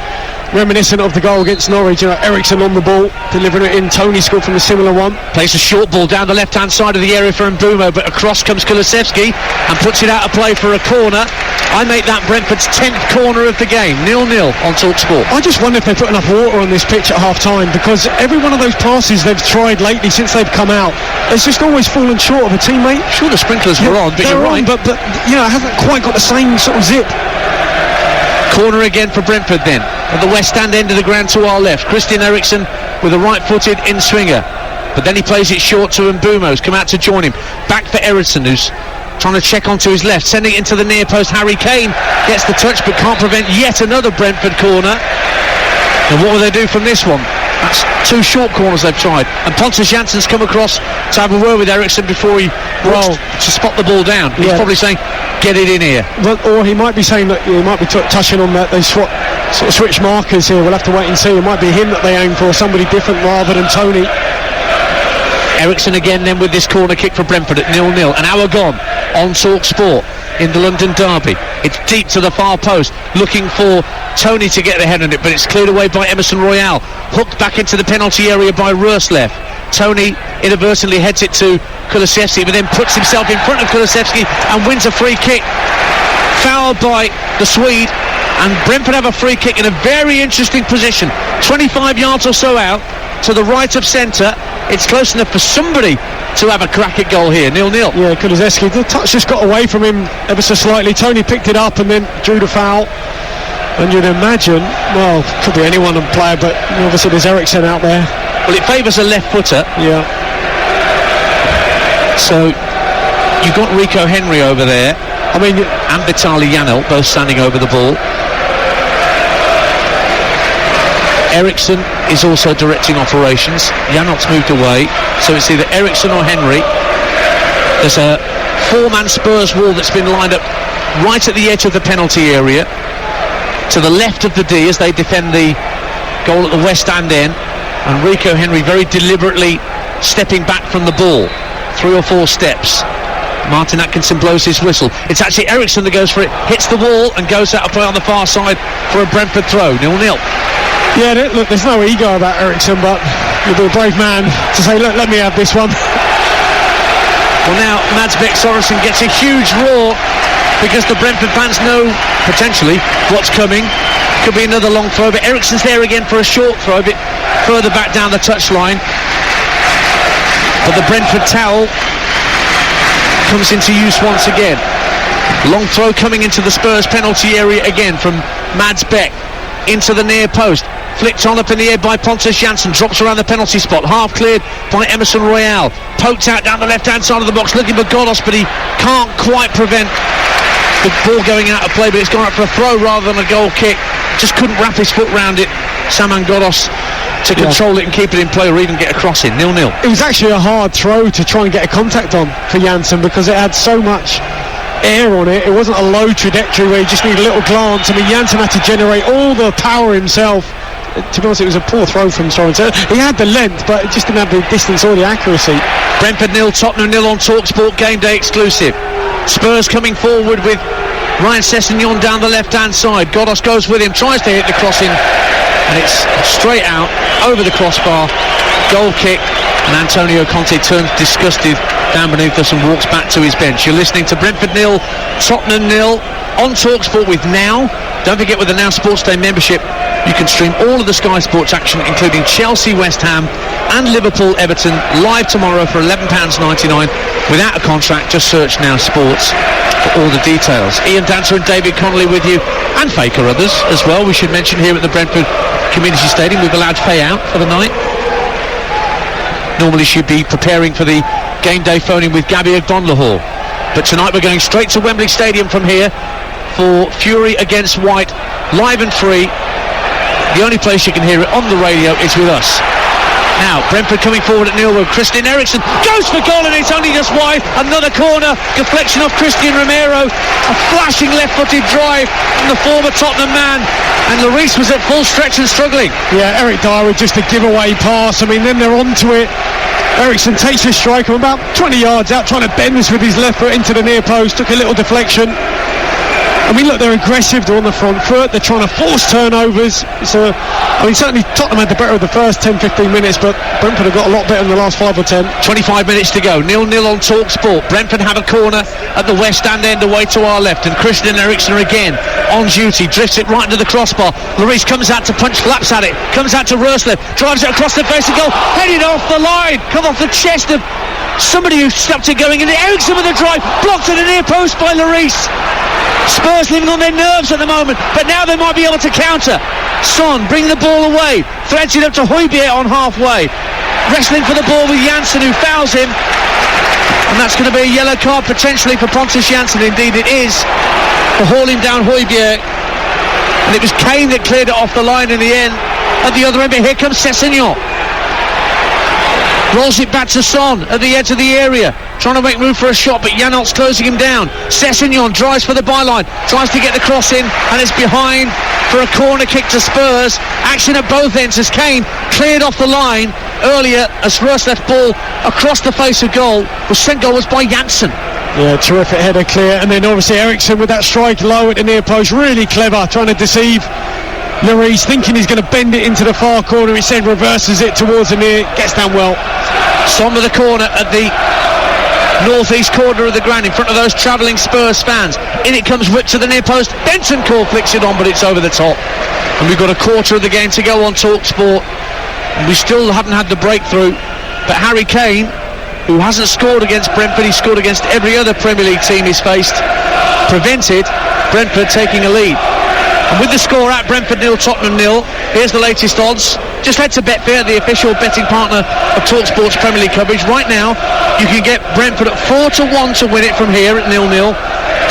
reminiscent of the goal against Norwich. You know, Ericsson on the ball, delivering it in. Tony scored from a similar one. Plays a short ball down the left-hand side of the area for Mbumo, but across comes Kulusevski and puts it out of play for a corner. I make that Brentford's 10th corner of the game. 0-0 on TalkSport. I just wonder if they put enough water on this pitch at half-time, because every one of those passes they've tried lately since they've come out, it's just always fallen short of a teammate. Sure, the sprinklers were on, but you're right. But you know, it hasn't quite got the same sort of zip. Corner again for Brentford then, at the West Stand end of the ground to our left. Christian Eriksen with a right-footed in-swinger, but then he plays it short to Mbumo, who's come out to join him. Back for Eriksen, who's trying to check onto his left, sending it into the near post. Harry Kane gets the touch but can't prevent yet another Brentford corner. And what will they do from this one? That's two short corners they've tried, and Pontus Jansson's come across to have a word with Eriksen before he walks to spot the ball down. He's probably saying, get it in here. But, or he might be saying that he might be touching on that they sort of switch markers here. We'll have to wait and see. It might be him that they aim for, somebody different rather than Tony. Eriksen again then with this corner kick for Brentford at 0-0. An hour gone on TalkSport in the London derby. It's deep to the far post, looking for Tony to get the head on it, but it's cleared away by Emerson Royale. Hooked back into the penalty area by Roerslev. Tony inadvertently heads it to Kulusevski, but then puts himself in front of Kulusevski and wins a free kick. Fouled by the Swede, and Brentford have a free kick in a very interesting position, 25 yards or so out to the right of centre. It's close enough for somebody to have a crack at goal here. 0-0. Yeah, Kulusevski, the touch just got away from him ever so slightly. Tony picked it up and then drew the foul. And you'd imagine, well, could be anyone on player, but obviously there's Eriksen out there. Well, it favours a left footer. Yeah. So you've got Rico Henry over there. I mean, and Vitaly Janelt both standing over the ball. Eriksen is also directing operations. Janelt's moved away, so it's either Eriksen or Henry. There's a four-man Spurs wall that's been lined up right at the edge of the penalty area, to the left of the D as they defend the goal at the West End end, and Rico Henry very deliberately stepping back from the ball, 3 or 4 steps. Martin Atkinson blows his whistle. It's actually Eriksen that goes for it, hits the wall and goes out of play on the far side for a Brentford throw. 0-0. Yeah, look, there's no ego about Eriksen, but you'll be a brave man to say, look, let me have this one. Well, now Mads Bech Sorensen gets a huge roar because the Brentford fans know potentially what's coming. Could be another long throw, but Eriksen's there again for a short throw, a bit further back down the touchline. But the Brentford towel comes into use once again. Long throw coming into the Spurs penalty area again from Mads Bech into the near post. Flicked on up in the air by Pontus Jansson, drops around the penalty spot, half cleared by Emerson Royale, poked out down the left hand side of the box looking for Godos, but he can't quite prevent the ball going out of play, but it's gone up for a throw rather than a goal kick. Just couldn't wrap his foot round it, Saman Godos, to control it and keep it in play or even get a cross in. 0-0. It was actually a hard throw to try and get a contact on for Janssen because it had so much air on it. It wasn't a low trajectory where you just need a little glance. I mean, Janssen had to generate all the power himself. To be honest, it was a poor throw from Sorensen. He had the length, but it just didn't have the distance or the accuracy. Brentford 0, Tottenham 0 on TalkSport Game Day exclusive. Spurs coming forward with Ryan Sessegnon down the left-hand side. Godos goes with him, tries to hit the crossing, and it's straight out over the crossbar. Goal kick, and Antonio Conte turns disgusted down beneath us and walks back to his bench. You're listening to Brentford 0, Tottenham 0 on TalkSport with Now. Don't forget, with the Now Sports Day membership, you can stream all of the Sky Sports action, including Chelsea, West Ham and Liverpool, Everton, live tomorrow for £11.99 without a contract. Just search Now Sports for all the details. Ian Dancer and David Connolly with you, and Faker others as well. We should mention here at the Brentford Community Stadium, we've allowed Faye out for the night. Normally she'd be preparing for the game day phoning with Gabby Agbonlahor, but tonight we're going straight to Wembley Stadium from here for Fury against White, live and free. The only place you can hear it on the radio is with us. Now Brentford coming forward at Newell. Christian Eriksen goes for goal, and it's only just wide. Another corner, deflection off Christian Romero. A flashing left-footed drive from the former Tottenham man, and Lloris was at full stretch and struggling. Yeah, Eric Dyer with just a giveaway pass. I mean, then they're onto it. Eriksen takes a strike from about 20 yards out, trying to bend this with his left foot into the near post. Took a little deflection. I mean, look, they're aggressive, they're on the front foot, they're trying to force turnovers. So, I mean, certainly Tottenham had the better of the first 10-15 minutes, but Brentford have got a lot better in the last 5 or 10. 25 minutes to go, 0-0 on TalkSport. Brentford have a corner at the West End end away to our left, and Christian Eriksen again on duty, drifts it right into the crossbar. Lloris comes out to punch, flaps at it, comes out to Roerslev, drives it across the face of goal, headed off the line, come off the chest of somebody who stopped it going, and Eriksen with a drive, blocked at the near post by Lloris. Spurs living on their nerves at the moment, but now they might be able to counter. Son bring the ball away, threads it up to Højbjerg on halfway, wrestling for the ball with Janssen, who fouls him, and that's going to be a yellow card potentially for Pontus Janssen. Indeed it is, for hauling down Højbjerg, and it was Kane that cleared it off the line in the end at the other end. But here comes Sessegnon, rolls it back to Son at the edge of the area, trying to make room for a shot, but Janelt's closing him down. Sessegnon drives for the byline, tries to get the cross in, and it's behind for a corner kick to Spurs. Action at both ends as Kane cleared off the line earlier as Roerslev ball across the face of goal was sent goalwards by Janssen. Yeah, terrific header clear, and then obviously Eriksen with that strike low at the near post, really clever, trying to deceive Lloris, thinking he's going to bend it into the far corner. Instead reverses it towards the near, gets down well. Son with the corner at the northeast corner of the ground in front of those travelling Spurs fans. In it comes whipped to the near post. Bentancur flicks it on, but it's over the top. And we've got a quarter of the game to go on TalkSport. We still haven't had the breakthrough, but Harry Kane, who hasn't scored against Brentford, he's scored against every other Premier League team he's faced, prevented Brentford taking a lead. And with the score at Brentford 0, Tottenham 0, here's the latest odds. Just head to Betfair, the official betting partner of TalkSport's Premier League coverage. Right now, you can get Brentford at 4-1 to win it from here at 0-0.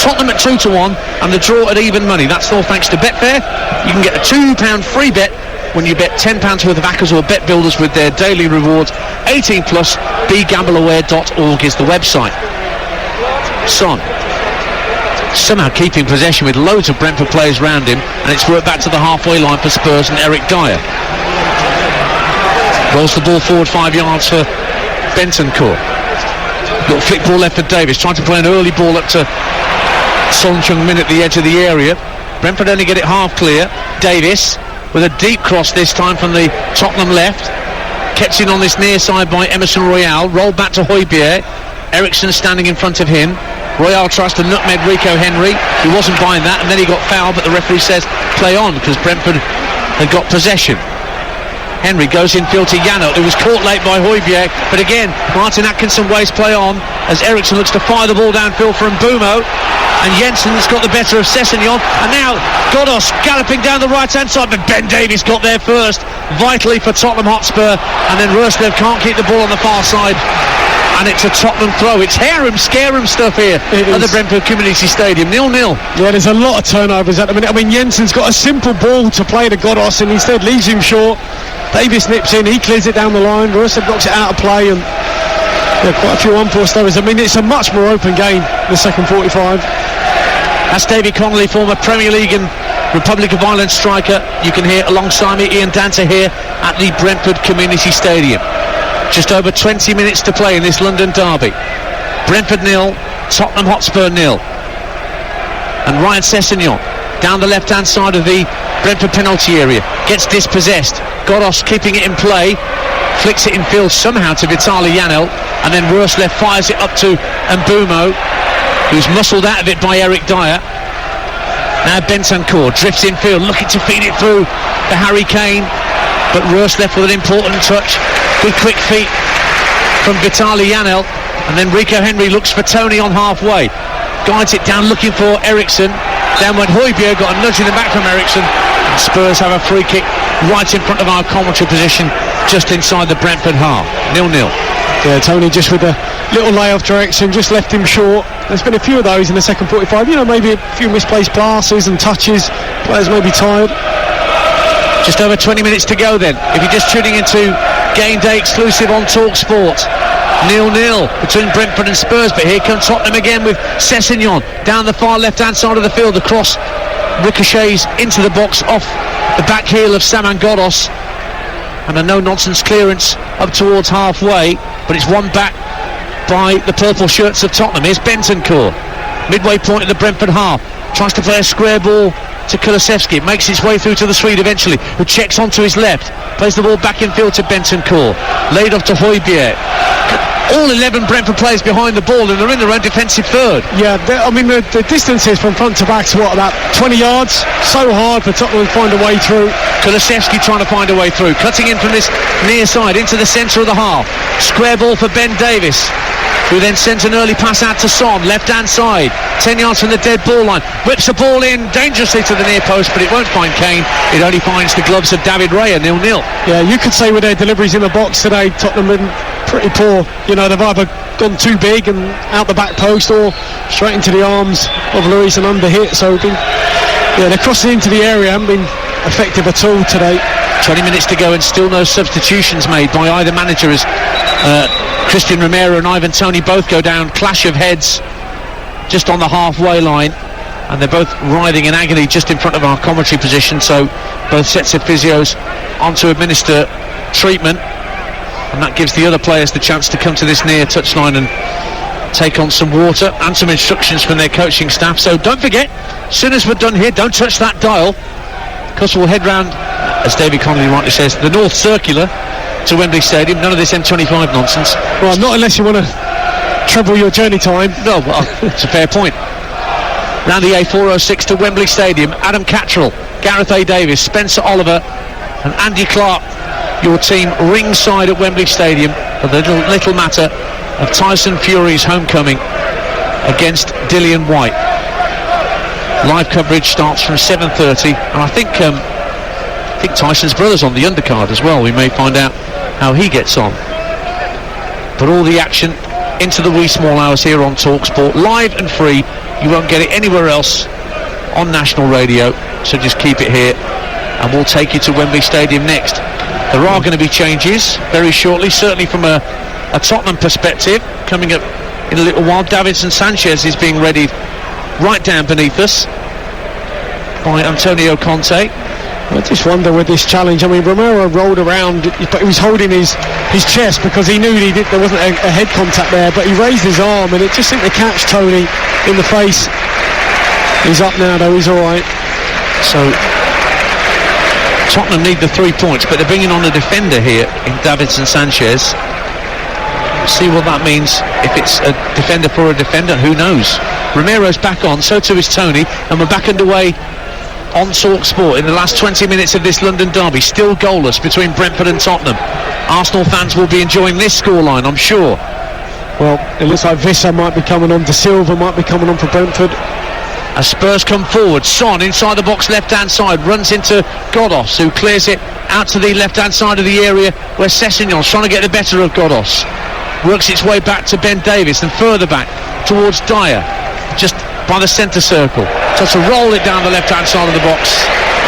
Tottenham at 2-1, and the draw at even money. That's all thanks to Betfair. You can get a £2 free bet when you bet £10 worth of Accas or Bet Builders with their daily rewards. 18+, begambleaware.org is the website. Son somehow keeping possession with loads of Brentford players around him, and it's worked back to the halfway line for Spurs and Eric Dyer. Rolls the ball forward 5 yards for Bentancur. Got a flick ball left for Davis, trying to play an early ball up to Son Heung-min at the edge of the area. Brentford only get it half clear. Davis with a deep cross this time from the Tottenham left, kept in on this near side by Emerson Royal, rolled back to Højbjerg. Eriksen standing in front of him. Royal tries to nutmeg Rico Henry, who wasn't buying that, and then he got fouled, but the referee says play on because Brentford had got possession. Henry goes infield to Janelt, who was caught late by Højbjerg, but again Martin Atkinson wastes play on as Eriksen looks to fire the ball downfield for Mbumo, and Jensen's got the better of Sessegnon, and now Godos galloping down the right hand side, but Ben Davies got there first, vitally for Tottenham Hotspur, and then Roerslev can't keep the ball on the far side, and it's a Tottenham throw. It's harem scarum stuff here at the Brentford Community Stadium. 0-0. Yeah, there's a lot of turnovers at the minute. I mean, Jensen's got a simple ball to play to Godos, and instead leaves him short. Davis nips in, he clears it down the line. Roerslev knocks it out of play, and quite a few unforced errors. I mean, it's a much more open game, the second 45. That's David Connolly, former Premier League and Republic of Ireland striker. You can hear alongside me Ian Danta here at the Brentford Community Stadium. Just over 20 minutes to play in this London derby. Brentford 0, Tottenham Hotspur 0. And Ryan Sessegnon down the left hand side of the Brentford penalty area gets dispossessed. Godos keeping it in play, flicks it in field somehow to Vitaly Janelt, and then Roerslev fires it up to Mbumo, who's muscled out of it by Eric Dyer. Now Bentancur drifts in field, looking to feed it through to Harry Kane, but Roerslev with an important touch. Good quick feet from Vitaly Janelt, and then Rico Henry looks for Tony on halfway, guides it down looking for Eriksen. Then went Højbjerg, got a nudge in the back from Eriksen. Spurs have a free kick right in front of our commentary position, just inside the Brentford half. 0-0. Yeah, Tony just with a little layoff to Eriksen, just left him short. There's been a few of those in the second 45, maybe a few misplaced passes and touches, players may be tired. Just over 20 minutes to go then. If you're just tuning into Game day exclusive on TalkSport. 0-0 between Brentford and Spurs, but here comes Tottenham again with Sessegnon down the far left-hand side of the field. The cross ricochets into the box off the back heel of Saman Ghoddos, and a no-nonsense clearance up towards halfway, but it's won back by the purple shirts of Tottenham. Here's Bentancur, midway point of the Brentford half, tries to play a square ball to Kulusevski. It makes its way through to the Swede eventually, who checks onto his left, plays the ball back in field to Bentancur, laid off to Højbjerg. All 11 Brentford players behind the ball, and they're in their own defensive third. Yeah, I mean the distances from front to back's about 20 yards. So hard for Tottenham to find a way through. Kulusevski trying to find a way through, cutting in from this near side into the centre of the half. Square ball for Ben Davies, who then sends an early pass out to Son, left-hand side, 10 yards from the dead ball line, whips the ball in dangerously to the near post, but it won't find Kane. It only finds the gloves of David Raya. 0-0. Yeah, you could say with their deliveries in the box today, Tottenham been pretty poor. You know, they've either gone too big and out the back post, or straight into the arms of Luis and under hit. So they're crossing into the area, haven't been effective at all today. 20 minutes to go and still no substitutions made by either manager, as Christian Romero and Ivan Toney both go down. Clash of heads just on the halfway line, and they're both writhing in agony just in front of our commentary position, so both sets of physios on to administer treatment, and that gives the other players the chance to come to this near touchline and take on some water and some instructions from their coaching staff. So don't forget, as soon as we're done here, don't touch that dial, because we'll head round, as David Connolly rightly says, the North Circular to Wembley Stadium. None of this M25 nonsense. Well, not unless you want to treble your journey time. No, well, it's a fair point. Round the A406 to Wembley Stadium. Adam Cattrall, Gareth A. Davis, Spencer Oliver and Andy Clark, your team ringside at Wembley Stadium for the little matter of Tyson Fury's homecoming against Dillian White. Live coverage starts from 7:30, and I think Tyson's brother's on the undercard as well. We may find out how he gets on. But all the action into the wee small hours here on TalkSport, live and free. You won't get it anywhere else on national radio, so just keep it here, and we'll take you to Wembley Stadium next. There are going to be changes very shortly, certainly from a Tottenham perspective. Coming up in a little while, Davinson Sanchez is being readied right down beneath us by Antonio Conte. I just wonder with this challenge, I mean, Romero rolled around, but he was holding his chest because he knew there wasn't a head contact there, but he raised his arm and it just seemed to catch Tony in the face. He's up now though, he's alright. So Tottenham need the 3 points, but they're bringing on a defender here in Davinson Sanchez. See what that means. If it's a defender for a defender, who knows. Romero's back on, so too is Tony, and we're back underway on TalkSport in the last 20 minutes of this London derby. Still goalless between Brentford and Tottenham. Arsenal fans will be enjoying this scoreline, I'm sure. Well, it looks like Vissa might be coming on, De Silva might be coming on for Brentford. As Spurs come forward, Son inside the box left-hand side, runs into Ghoddos, who clears it out to the left-hand side of the area where Sessegnon's trying to get the better of Ghoddos. Works its way back to Ben Davies and further back towards Dyer, just by the centre circle. So to roll it down the left-hand side of the box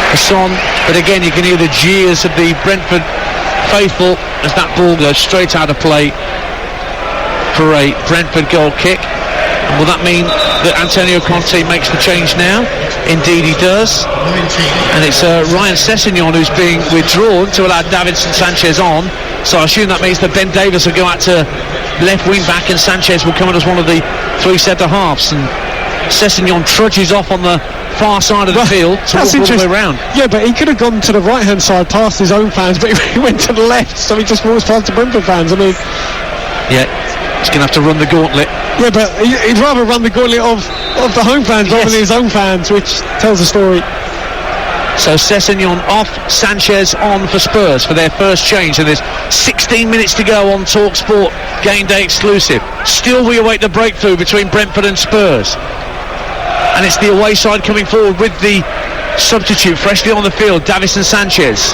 for Son, but again you can hear the jeers of the Brentford faithful as that ball goes straight out of play for a Brentford goal kick. And will that mean that Antonio Conte makes the change now? Indeed he does. And it's Ryan Sessegnon who's being withdrawn to allow Davinson Sanchez on. So I assume that means that Ben Davies will go out to left wing back and Sanchez will come in as one of the three centre halves, and Sessegnon trudges off on the far side of the field to walk all the way around. Yeah, but he could have gone to the right hand side past his own fans, but he went to the left, so he just walks past the Brentford fans. I mean, yeah, he's going to have to run the gauntlet. Yeah, but he'd rather run the gauntlet of the home fans rather than his own fans, which tells the story. So Sessegnon off, Sanchez on for Spurs for their first change, and there's 16 minutes to go on TalkSport Game Day exclusive. Still we await the breakthrough between Brentford and Spurs, and it's the away side coming forward with the substitute freshly on the field, Davinson Sanchez.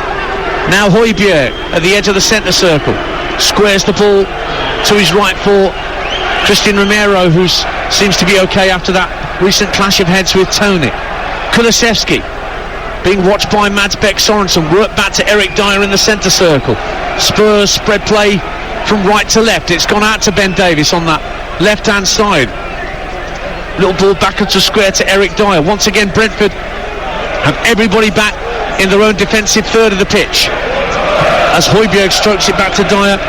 Now Højbjerg at the edge of the centre circle, squares the ball to his right for Christian Romero, who seems to be okay after that recent clash of heads with Tony. Kulusevski being watched by Mads Bech Sorensen. Work back to Eric Dyer in the centre circle. Spurs spread play from right to left. It's gone out to Ben Davies on that left-hand side. Little ball back into square to Eric Dyer. Once again, Brentford have everybody back in their own defensive third of the pitch, as Højbjerg strokes it back to Dyer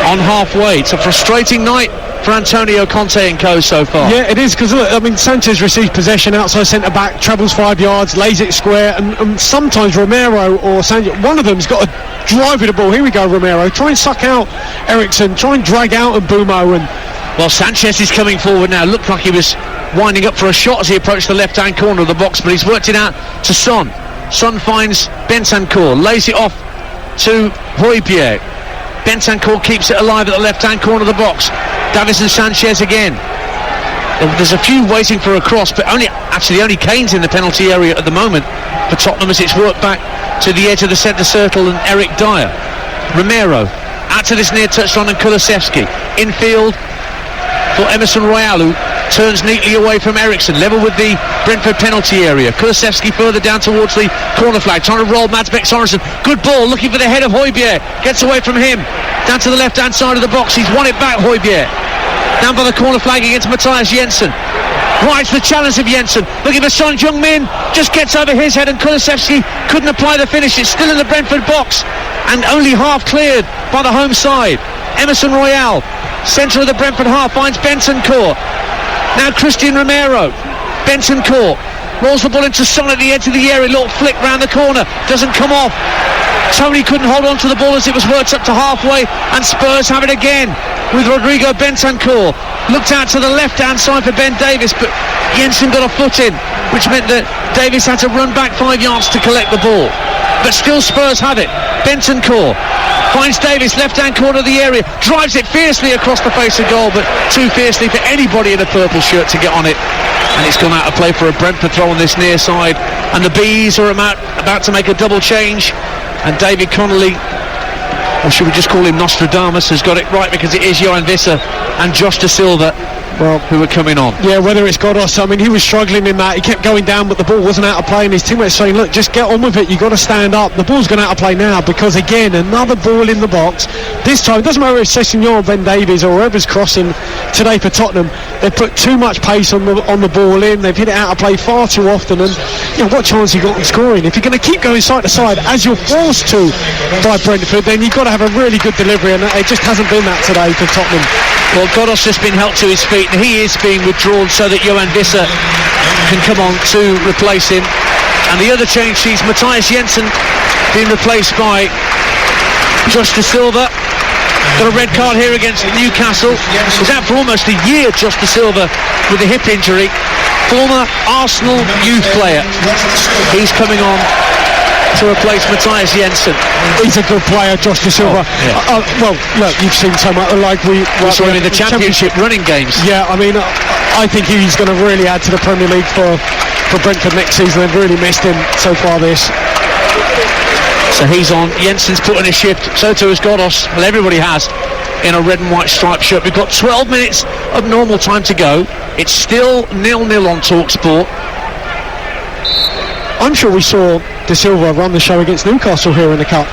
on halfway. It's a frustrating night for Antonio Conte and co so far. Yeah, it is, because look, I mean, Sanchez receives possession outside centre-back, travels 5 yards, lays it square, and sometimes Romero or Sanchez, one of them's got to drive with the ball. Here we go, Romero. Try and suck out Ericsson, try and drag out Mbeumo. Well, Sanchez is coming forward now. Looked like he was winding up for a shot as he approached the left-hand corner of the box, but he's worked it out to Son. Son finds Bentancur, lays it off to Højbjerg. Bentancur keeps it alive at the left-hand corner of the box. Davinson Sanchez again. There's a few waiting for a cross, but only Kane's in the penalty area at the moment for Tottenham, as it's worked back to the edge of the centre circle and Eric Dyer. Romero out to this near touchline and Kulusevski. Infield for Emerson Royal, who turns neatly away from Ericsson, level with the Brentford penalty area. Kulusevski further down towards the corner flag, trying to roll Mads Bech Sorensen. Good ball, looking for the head of Højbjerg. Gets away from him, down to the left-hand side of the box. He's won it back, Højbjerg. Down by the corner flag against Matthias Jensen. Right to the challenge of Jensen, looking for Son Heung-min, just gets over his head, and Kulusevski couldn't apply the finish. It's still in the Brentford box and only half cleared by the home side. Emerson Royal, centre of the Brentford half, finds Bentancur. Now Christian Romero. Bentancur rolls the ball into Son at the edge of the area. Little flick round the corner, doesn't come off. Tony couldn't hold on to the ball as it was worked up to halfway, and Spurs have it again with Rodrigo Bentancur. Looked out to the left-hand side for Ben Davies, but Jensen got a foot in, which meant that Davies had to run back 5 yards to collect the ball. But still Spurs have it. Bentancur finds Davies, left-hand corner of the area, drives it fiercely across the face of goal, but too fiercely for anybody in a purple shirt to get on it. And it's gone out of play for a Brentford throw on this near side. And the Bees are about to make a double change. And David Connolly, or should we just call him Nostradamus, has got it right, because it is Johan Visser and Josh Da Silva who are coming on. Yeah, whether it's Godos, I mean, he was struggling in that. He kept going down, but the ball wasn't out of play, and his teammates saying, look, just get on with it, you've got to stand up. The ball's gone out of play now, because again, another ball in the box. This time, it doesn't matter if it's Sessegnon or Ben Davies or whoever's crossing today for Tottenham, they've put too much pace on the ball in. They've hit it out of play far too often, and what chance you got in scoring? If you're going to keep going side to side, as you're forced to by Brentford, then you've got to have a really good delivery, and it just hasn't been that today for Tottenham. Well, Godos has been helped to his feet, and he is being withdrawn so that Johan Visser can come on to replace him. And the other change sees Matthias Jensen being replaced by Josh Da Silva. Got a red card here against Newcastle. Was out for almost a year, Josh Da Silva, with a hip injury. Former Arsenal youth player. He's coming on to replace Matthias Jensen. He's a good player, Josh Da Silva. Well, look, you've seen so much, like we saw him in the championship running games. Yeah, I mean, I think he's going to really add to the Premier League for Brentford next season. They've really missed him so far this. So he's on. Jensen's put in a shift, so too has Godos. Well, everybody has, in a red and white striped shirt. We've got 12 minutes of normal time to go. It's still 0-0 on TalkSport. I'm sure we saw Da Silva run the show against Newcastle here in the Cup.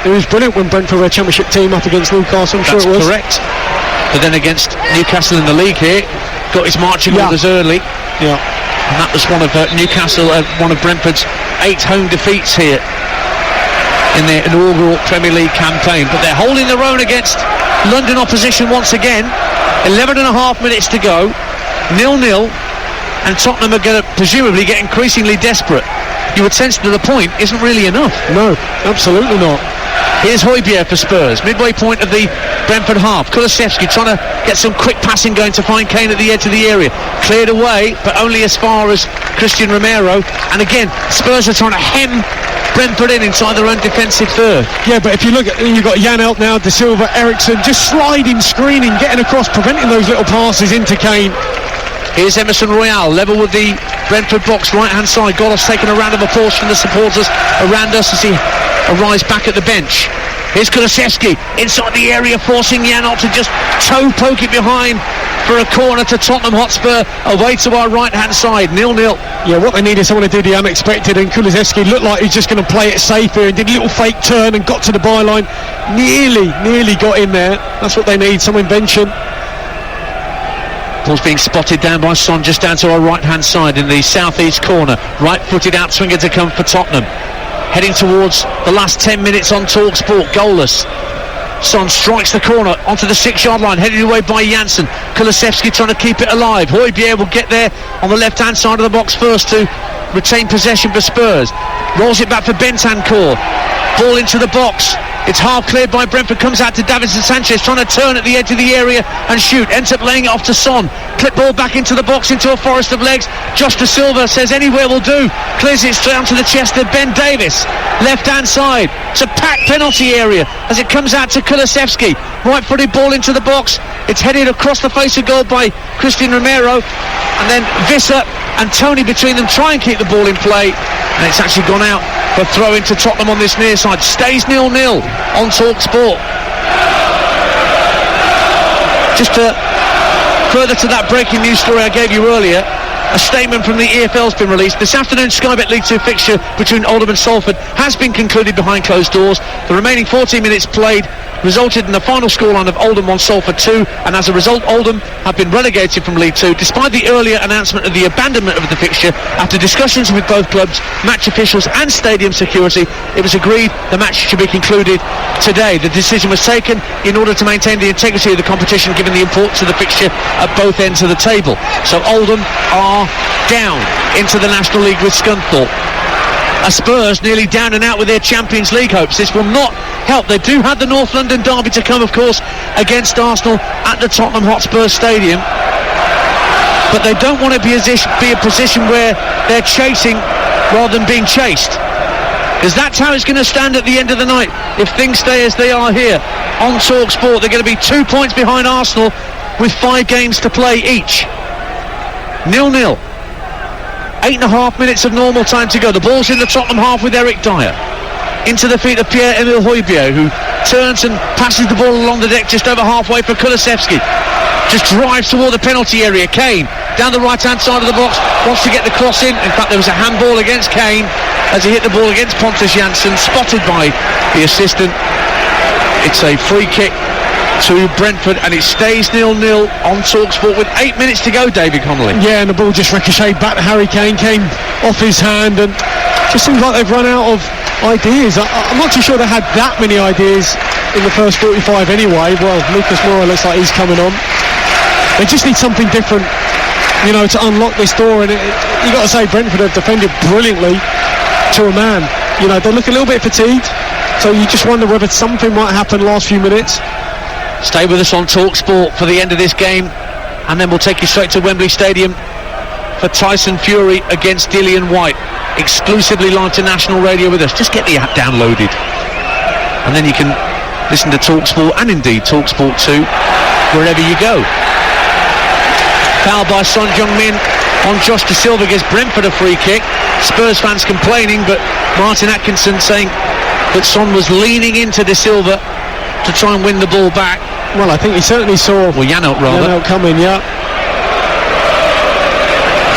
It was brilliant when Brentford were a championship team up against Newcastle. I'm sure it was. Correct. But then against Newcastle in the league here, got his marching orders early. Yeah. And that was one of Newcastle, one of Brentford's 8 home defeats here in their inaugural Premier League campaign. But they're holding their own against London opposition once again. 11 and a half minutes to go. 0-0. And Tottenham are going to presumably get increasingly desperate. You would sense that the point isn't really enough. No, absolutely not. Here's Højbjerg for Spurs, midway point of the Brentford half. Kulusevski trying to get some quick passing going to find Kane at the edge of the area. Cleared away, but only as far as Christian Romero. And again, Spurs are trying to hem Brentford inside their own defensive third. Yeah, but if you look at, you've got Jan Elk now, Da Silva, Ericsson, just sliding, screening, getting across, preventing those little passes into Kane. Here's Emerson Royal, level with the Brentford box, right-hand side. Godos taking a round of applause from the supporters around us as he arise back at the bench. Here's Kulusevski inside the area, forcing Janelt to just toe poke it behind for a corner to Tottenham Hotspur, away to our right-hand side, 0-0. Yeah, what they need is someone to do the unexpected, and Kulusevski looked like he's just going to play it safe here and did a little fake turn and got to the byline. Nearly got in there. That's what they need, some invention. Ball's being spotted down by Son, just down to our right-hand side in the south-east corner. Right-footed outswinger to come for Tottenham. Heading towards the last 10 minutes on TalkSport, goalless. Son strikes the corner onto the 6-yard line, headed away by Janssen. Kulusevski trying to keep it alive. Højbjerg will get there on the left-hand side of the box first to retain possession for Spurs. Rolls it back for Bentancur. Ball into the box. It's half cleared by Brentford, comes out to Davinson Sanchez, trying to turn at the edge of the area and shoot. Ends up laying it off to Son. Clip ball back into the box, into a forest of legs. Josh Da Silva says anywhere will do. Clears it straight onto the chest of Ben Davis. Left-hand side. It's a packed penalty area as it comes out to Kulusevski. Right-footed ball into the box. It's headed across the face of goal by Christian Romero. And then Visser and Tony between them try and keep the ball in play. And it's actually gone out for throw into Tottenham on this near side. Stays 0-0 on TalkSport. Just further to that breaking news story I gave you earlier, a statement from the EFL's been released. This afternoon's Sky Bet League 2 fixture between Oldham and Salford has been concluded behind closed doors. The remaining 14 minutes played resulted in the final scoreline of Oldham 1, Salford 2, and as a result Oldham have been relegated from League 2. Despite the earlier announcement of the abandonment of the fixture, after discussions with both clubs, match officials and stadium security, it was agreed the match should be concluded today. The decision was taken in order to maintain the integrity of the competition, given the importance of the fixture at both ends of the table. So Oldham are down into the National League with Scunthorpe. Spurs nearly down and out with their Champions League hopes. This will not help. They do have the North London derby to come, of course, against Arsenal at the Tottenham Hotspur Stadium, but they don't want to be a position where they're chasing rather than being chased, because that's how it's going to stand at the end of the night if things stay as they are here on TalkSport. They're going to be 2 points behind Arsenal with 5 games to play each. 0-0. 8.5 minutes of normal time to go. The ball's in the Tottenham half with Eric Dyer. Into the feet of Pierre-Emile Højbjerg, who turns and passes the ball along the deck just over halfway for Kulusevski. Just drives toward the penalty area. Kane, down the right-hand side of the box, wants to get the cross in. In fact, there was a handball against Kane as he hit the ball against Pontus Jansson, spotted by the assistant. It's a free kick to Brentford, and it stays 0-0 on TalkSport with 8 minutes to go, David Connolly. Yeah, and the ball just ricocheted back to Harry Kane, came off his hand, and just seems like they've run out of ideas. I'm not too sure they had that many ideas in the first 45 anyway. Well, Lucas Moura looks like he's coming on. They just need something different, you know, to unlock this door, and you got to say Brentford have defended brilliantly to a man. You know, they look a little bit fatigued, so you just wonder whether something might happen last few minutes. Stay with us on TalkSport for the end of this game, and then we'll take you straight to Wembley Stadium for Tyson Fury against Dillian White, exclusively live to national radio with us. Just get the app downloaded, and then you can listen to TalkSport and indeed TalkSport 2 wherever you go. Foul by Son Heung-min on Josh Da Silva, gives Brentford a free kick. Spurs fans complaining, but Martin Atkinson saying that Son was leaning into Da Silva to try and win the ball back. Well, I think he certainly saw Janelt rather. Janelt coming, yeah.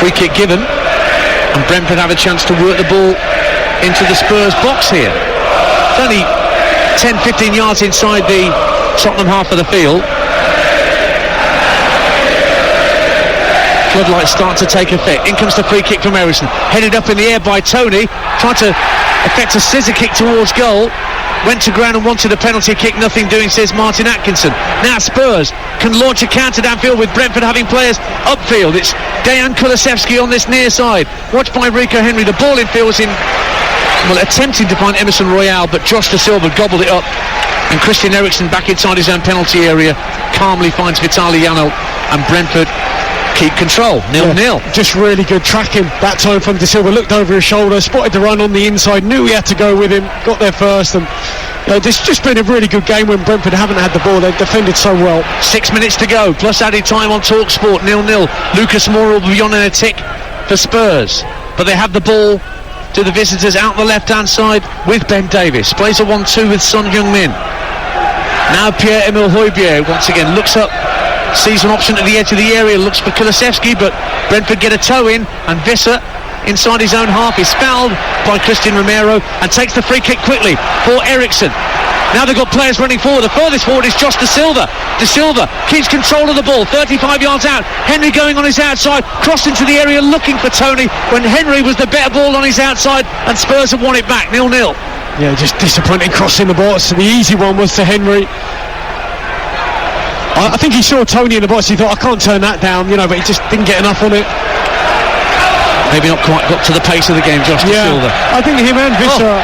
Free kick given, and Brentford have a chance to work the ball into the Spurs box here. It's only 10-15 yards inside the Tottenham half of the field. Floodlights start to take effect. In comes the free kick from Ericsson, headed up in the air by Tony, tried to effect a scissor kick towards goal. Went to ground and wanted a penalty kick, nothing doing, says Martin Atkinson. Now Spurs can launch a counter downfield with Brentford having players upfield. It's Dejan Kulusevski on this near side, watched by Rico Henry. The ball in field was in, well, attempting to find Emerson Royale, but Josh Da Silva gobbled it up, and Christian Eriksen back inside his own penalty area calmly finds Vitaly Janelt, and Brentford keep control. 0-0. Yeah, just really good tracking that time from Da Silva. Looked over his shoulder, spotted the run on the inside, knew he had to go with him, got there first, and it's just been a really good game when Brentford haven't had the ball. They've defended so well. 6 minutes to go, plus added time on TalkSport. 0-0. Lucas Moura will be on in a tick for Spurs, but they have the ball to the visitors out the left-hand side with Ben Davies. Plays a 1-2 with Son Heung-min. Now Pierre-Emile Højbjerg once again looks up, sees an option at the edge of the area, looks for Kulusevski, but Brentford get a toe in, and Visser inside his own half is fouled by Christian Romero and takes the free kick quickly for Eriksson. Now they've got players running forward. The furthest forward is Josh De Silva. De Silva keeps control of the ball, 35 yards out. Henry going on his outside, crossed into the area looking for Tony when Henry was the better ball on his outside, and Spurs have won it back, 0-0. Yeah, just disappointing crossing the box. The easy one was to Henry. I think he saw Tony in the box. He thought, I can't turn that down, but he just didn't get enough on it. Maybe not quite got to the pace of the game, Josh De Silva. I think him and Visser.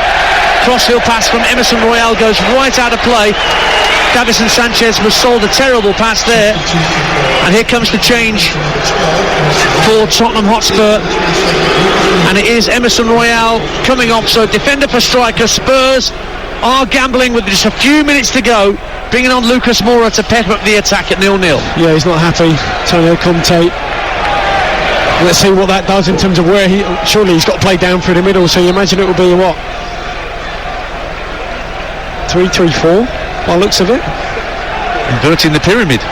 Crossfield pass from Emerson Royale goes right out of play. Davinson Sanchez was sold a terrible pass there. And here comes the change for Tottenham Hotspur. And it is Emerson Royale coming off. So defender for striker. Spurs are gambling with just a few minutes to go, bringing on Lucas Moura to pep up the attack at 0-0. Yeah, he's not happy. Antonio Conte. Let's see what that does in terms of where surely he's got to play down through the middle, so you imagine it will be what? 3-3-4 by the looks of it. Inverting the pyramid.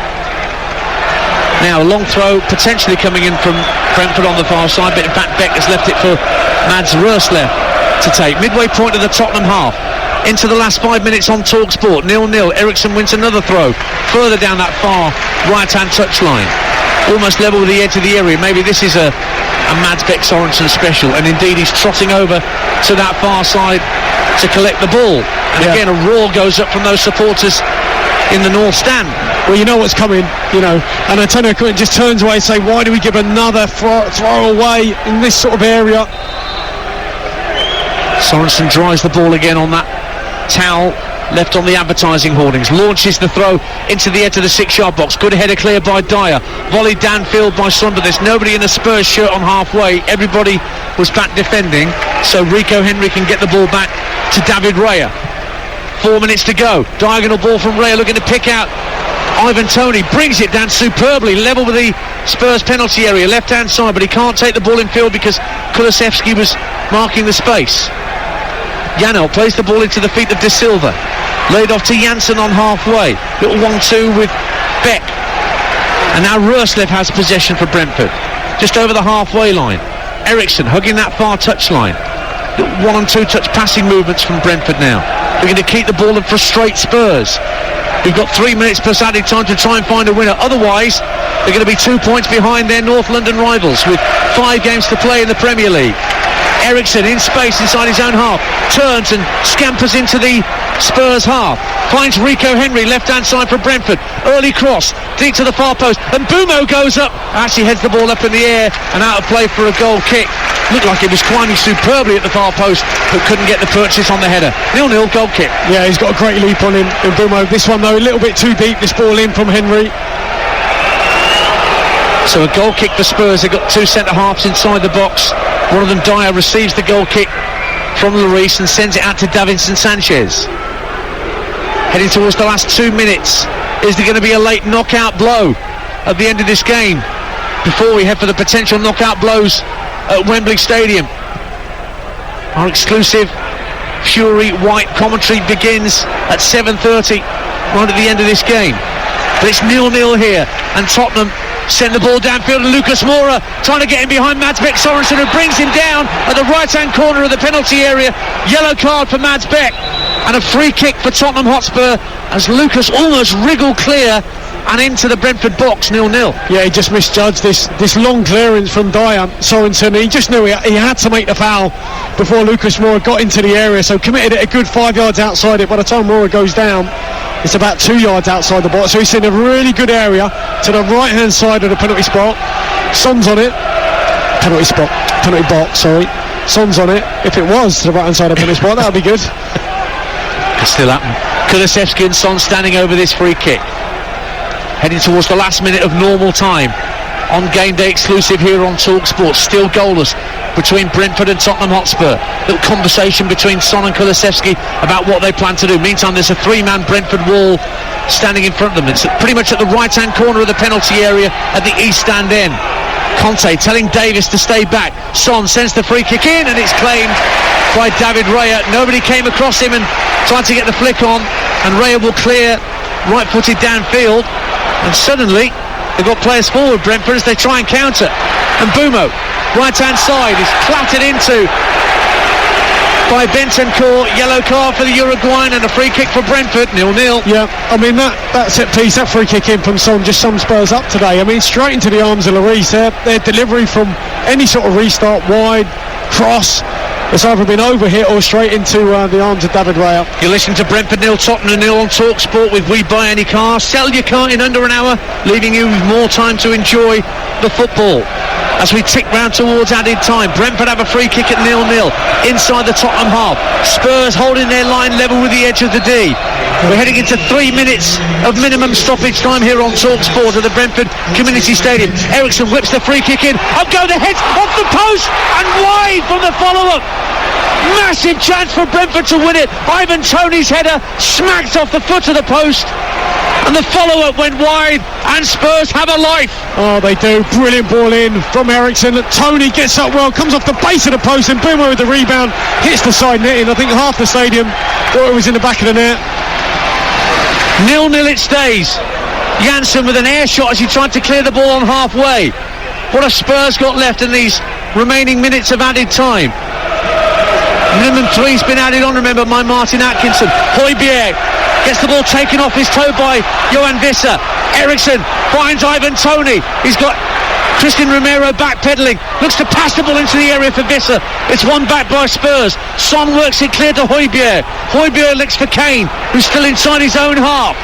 Now a long throw potentially coming in from Brentford on the far side, but in fact Beck has left it for Mads Røslev to take. Midway point of the Tottenham half. Into the last 5 minutes on TalkSport, 0-0. Eriksson wins another throw further down that far right-hand touchline, almost level with the edge of the area. Maybe this is a Mads Beck Sorensen special, and indeed he's trotting over to that far side to collect the ball. And again a roar goes up from those supporters in the north stand. Well, you know what's coming, and Antonio Conte just turns away and say, why do we give another throw away in this sort of area? Sorensen drives the ball again on that towel left on the advertising hoardings, launches the throw into the edge of the 6-yard box. Good header clear by Dyer, volleyed downfield by Son, but there's nobody in a Spurs shirt on halfway. Everybody was back defending, so Rico Henry can get the ball back to David Raya. 4 minutes to go. Diagonal ball from Raya looking to pick out Ivan Toney, brings it down superbly, level with the Spurs penalty area, left hand side, but he can't take the ball in field because Kulusevski was marking the space. Janelt plays the ball into the feet of De Silva, laid off to Janssen on halfway. Little 1-2 with Beck, and now Røslev has possession for Brentford, just over the halfway line. Eriksson hugging that far touchline. Little 1 and 2 touch passing movements from Brentford now, looking to keep the ball and frustrate Spurs. We've got 3 minutes plus added time to try and find a winner, otherwise they're going to be 2 points behind their North London rivals with 5 games to play in the Premier League. Eriksson in space inside his own half, turns and scampers into the Spurs half, finds Rico Henry left hand side for Brentford, early cross deep to the far post, and Bumo goes up, actually heads the ball up in the air and out of play for a goal kick. Looked like he was climbing superbly at the far post but couldn't get the purchase on the header. 0-0 goal kick. Yeah, he's got a great leap on him in Bumo. This one though a little bit too deep, this ball in from Henry. So a goal kick for Spurs. They've got 2 centre-halves inside the box. One of them, Dyer, receives the goal kick from Lloris and sends it out to Davinson Sanchez. Heading towards the last 2 minutes. Is there going to be a late knockout blow at the end of this game before we head for the potential knockout blows at Wembley Stadium? Our exclusive Fury White commentary begins at 7:30, right at the end of this game. But it's 0-0 here, and Tottenham send the ball downfield, and Lucas Moura trying to get in behind Mads Beck Sorensen, who brings him down at the right-hand corner of the penalty area. Yellow card for Mads Beck, and a free kick for Tottenham Hotspur as Lucas almost wriggled clear and into the Brentford box. 0-0. Yeah, he just misjudged this long clearance from Dyer Sorensen. He just knew he had to make the foul before Lucas Moura got into the area, so committed it a good 5 yards outside it. By the time Moura goes down, it's about 2 yards outside the box, so he's in a really good area to the right hand side of the penalty spot. Son's on it. Penalty box, sorry. Son's on it. If it was to the right hand side of the penalty spot, that would be good. Could still happen. Kulusevski and Son standing over this free kick, heading towards the last minute of normal time on Game Day exclusive here on TalkSport. Still goalless between Brentford and Tottenham Hotspur. Little conversation between Son and Kulusevski about what they plan to do. Meantime, there's a 3-man Brentford wall standing in front of them. It's pretty much at the right-hand corner of the penalty area at the east stand end. Conte telling Davis to stay back. Son sends the free kick in, and it's claimed by David Raya. Nobody came across him and tried to get the flick on, and Raya will clear right-footed downfield, and suddenly they've got players forward, Brentford, as they try and counter. And Bumo, right-hand side, is clattered into by Bentancur. Yellow card for the Uruguayan, and a free kick for Brentford, 0-0. Yeah, I mean, that set piece, that free kick in from Son just sums Spurs up today. I mean, straight into the arms of Lloris. Their delivery from any sort of restart, wide, cross, it's either been overhit or straight into the arms of David Raya. You listen to Brentford 0, Tottenham 0 on TalkSport with We Buy Any Car. Sell your car in under an hour, leaving you with more time to enjoy the football. As we tick round towards added time, Brentford have a free kick at 0-0 inside the Tottenham half. Spurs holding their line level with the edge of the D. We're heading into 3 minutes of minimum stoppage time here on TalkSport at the Brentford Community Stadium. Ericsson whips the free kick in. Up go the head off the post and wide from the follow-up. Massive chance for Brentford to win it. Ivan Toney's header smacked off the foot of the post, and the follow-up went wide, and Spurs have a life. Oh, they do. Brilliant ball in from Ericsson. Toney gets up well, comes off the base of the post, and Boomer with the rebound hits the side netting. I think half the stadium thought it was in the back of the net. 0-0 it stays. Janssen with an air shot as he tried to clear the ball on halfway. What have Spurs got left in these remaining minutes of added time? Minimum 3's been added on, remember, by Martin Atkinson. Højbjerg gets the ball taken off his toe by Johan Visser. Ericsson finds Ivan Toney. He's got Christian Romero backpedaling. Looks to pass the ball into the area for Visser. It's won back by Spurs. Son works it clear to Højbjerg. Højbjerg licks for Kane, who's still inside his own half.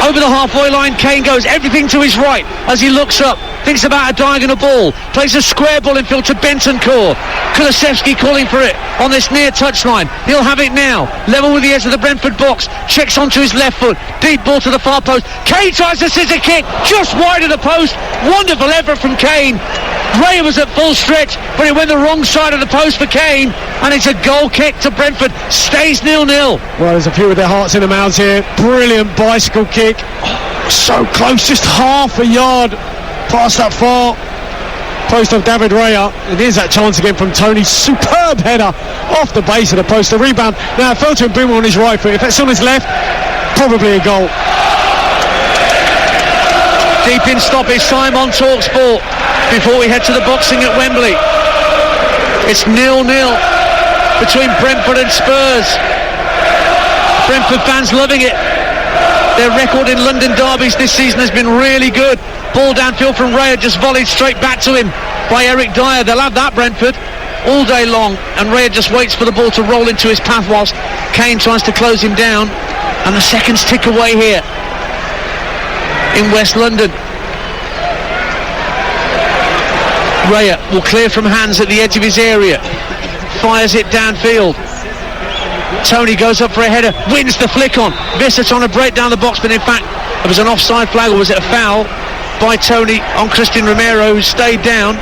Over the halfway line, Kane goes everything to his right as he looks up. Thinks about a diagonal ball. Plays a square ball infield to Bentancur. Kulusevski calling for it on this near touchline. He'll have it now. Level with the edge of the Brentford box. Checks onto his left foot. Deep ball to the far post. Kane tries a scissor kick just wide of the post. Wonderful effort from Kane. Ray was at full stretch, but it went the wrong side of the post for Kane, and it's a goal kick to Brentford. Stays 0-0. Well, there's a few with their hearts in their mouths here. Brilliant bicycle kick. So close, just half a yard past that far post of David Raya. And here's that chance again from Toney. Superb header off the base of the post. The rebound now fell to Boomer on his right foot. If that's on his left, probably a goal. Deep in stoppage time on TalkSport before we head to the boxing at Wembley. It's 0-0 between Brentford and Spurs. Brentford fans loving it. Their record in London derbies this season has been really good. Ball downfield from Raya, just volleyed straight back to him by Eric Dyer. They'll have that, Brentford, all day long, and Raya just waits for the ball to roll into his path whilst Kane tries to close him down, and the seconds tick away here in West London. Raya will clear from hands at the edge of his area, fires it downfield. Toney goes up for a header, wins the flick on. Visser trying to break down the box, but in fact it was an offside flag, or was it a foul by Toney on Christian Romero, who stayed down.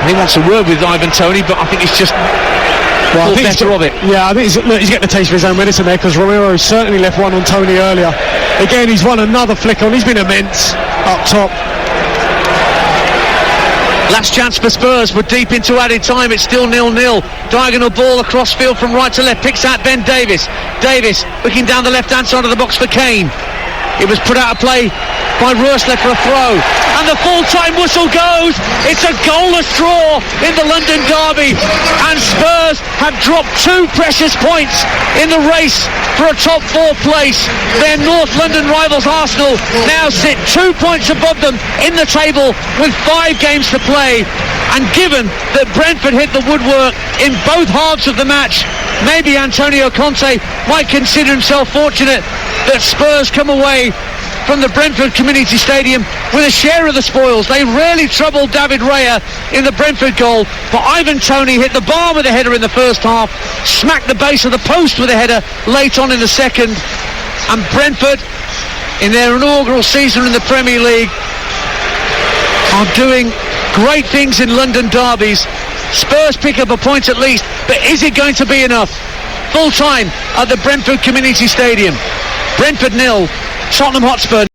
He wants a word with Ivan Toney, but I think he's just better of it. Yeah, I think he's getting a taste of his own medicine there, because Romero certainly left one on Toney earlier. Again, he's won another flick on. He's been immense up top. Last chance for Spurs. We're deep into added time. It's still 0-0. Diagonal ball across field from right to left. Picks out Ben Davis. Davis looking down the left-hand side of the box for Kane. It was put out of play by Roerslev for a throw. And the full-time whistle goes. It's a goalless draw in the London derby. And Spurs have dropped 2 precious points in the race for a top 4 place. Their North London rivals Arsenal now sit 2 points above them in the table with 5 games to play. And given that Brentford hit the woodwork in both halves of the match, maybe Antonio Conte might consider himself fortunate that Spurs come away from the Brentford Community Stadium with a share of the spoils. They really troubled David Raya in the Brentford goal, but Ivan Toney hit the bar with a header in the first half, smacked the base of the post with a header late on in the second, and Brentford, in their inaugural season in the Premier League, are doing great things in London derbies. Spurs pick up a point at least, but is it going to be enough? Full time at the Brentford Community Stadium. Brentford 0, Tottenham Hotspur